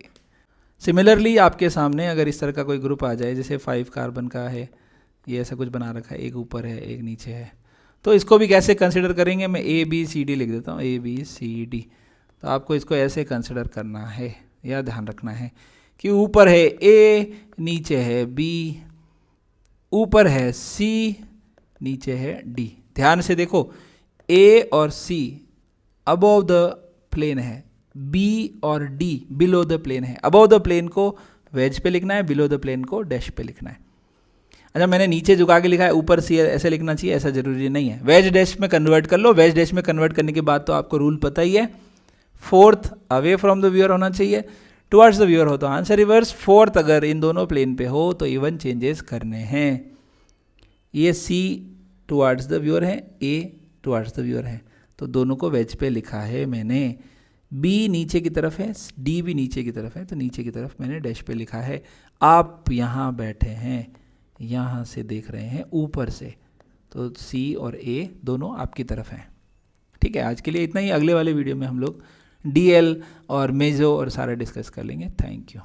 सिमिलरली आपके सामने अगर इस तरह का कोई ग्रुप आ जाए, जैसे 5 कार्बन का है, ये ऐसा कुछ बना रखा है, एक ऊपर है एक नीचे है, तो इसको भी कैसे कंसिडर करेंगे, मैं ABCD लिख देता हूँ, ABCD। तो आपको इसको ऐसे कंसिडर करना है, या ध्यान रखना है कि ऊपर है A, नीचे है B, ऊपर है C, नीचे है D। ध्यान से देखो, A और C अबव द प्लेन है, B और D बिलो द प्लेन है। अबव द प्लेन को वेज पे लिखना है, बिलो द प्लेन को डैश पे लिखना है। अच्छा, मैंने नीचे झुका के लिखा है, ऊपर C ऐसे लिखना चाहिए, ऐसा जरूरी नहीं है। वेज डैश में कन्वर्ट कर लो, वेज डैश में कन्वर्ट करने के बाद तो आपको रूल पता ही है, 4th away from the viewer होना चाहिए, टुवर्ड्स द व्यूअर हो तो आंसर रिवर्स, 4th अगर इन दोनों प्लेन पे हो तो इवन चेंजेस करने हैं। ये C टुवर्ड्स द व्यूअर है, A टुवर्ड्स द व्यूअर है, तो दोनों को वेज पे लिखा है मैंने। B नीचे की तरफ है, D भी नीचे की तरफ है, तो नीचे की तरफ मैंने डैश पे लिखा है। आप यहाँ बैठे हैं, यहाँ से देख रहे हैं ऊपर से, तो C और A दोनों आपकी तरफ हैं। ठीक है, आज के लिए इतना ही। अगले वाले वीडियो में हम लोग DL और मेजो और सारा डिस्कस कर लेंगे। Thank you.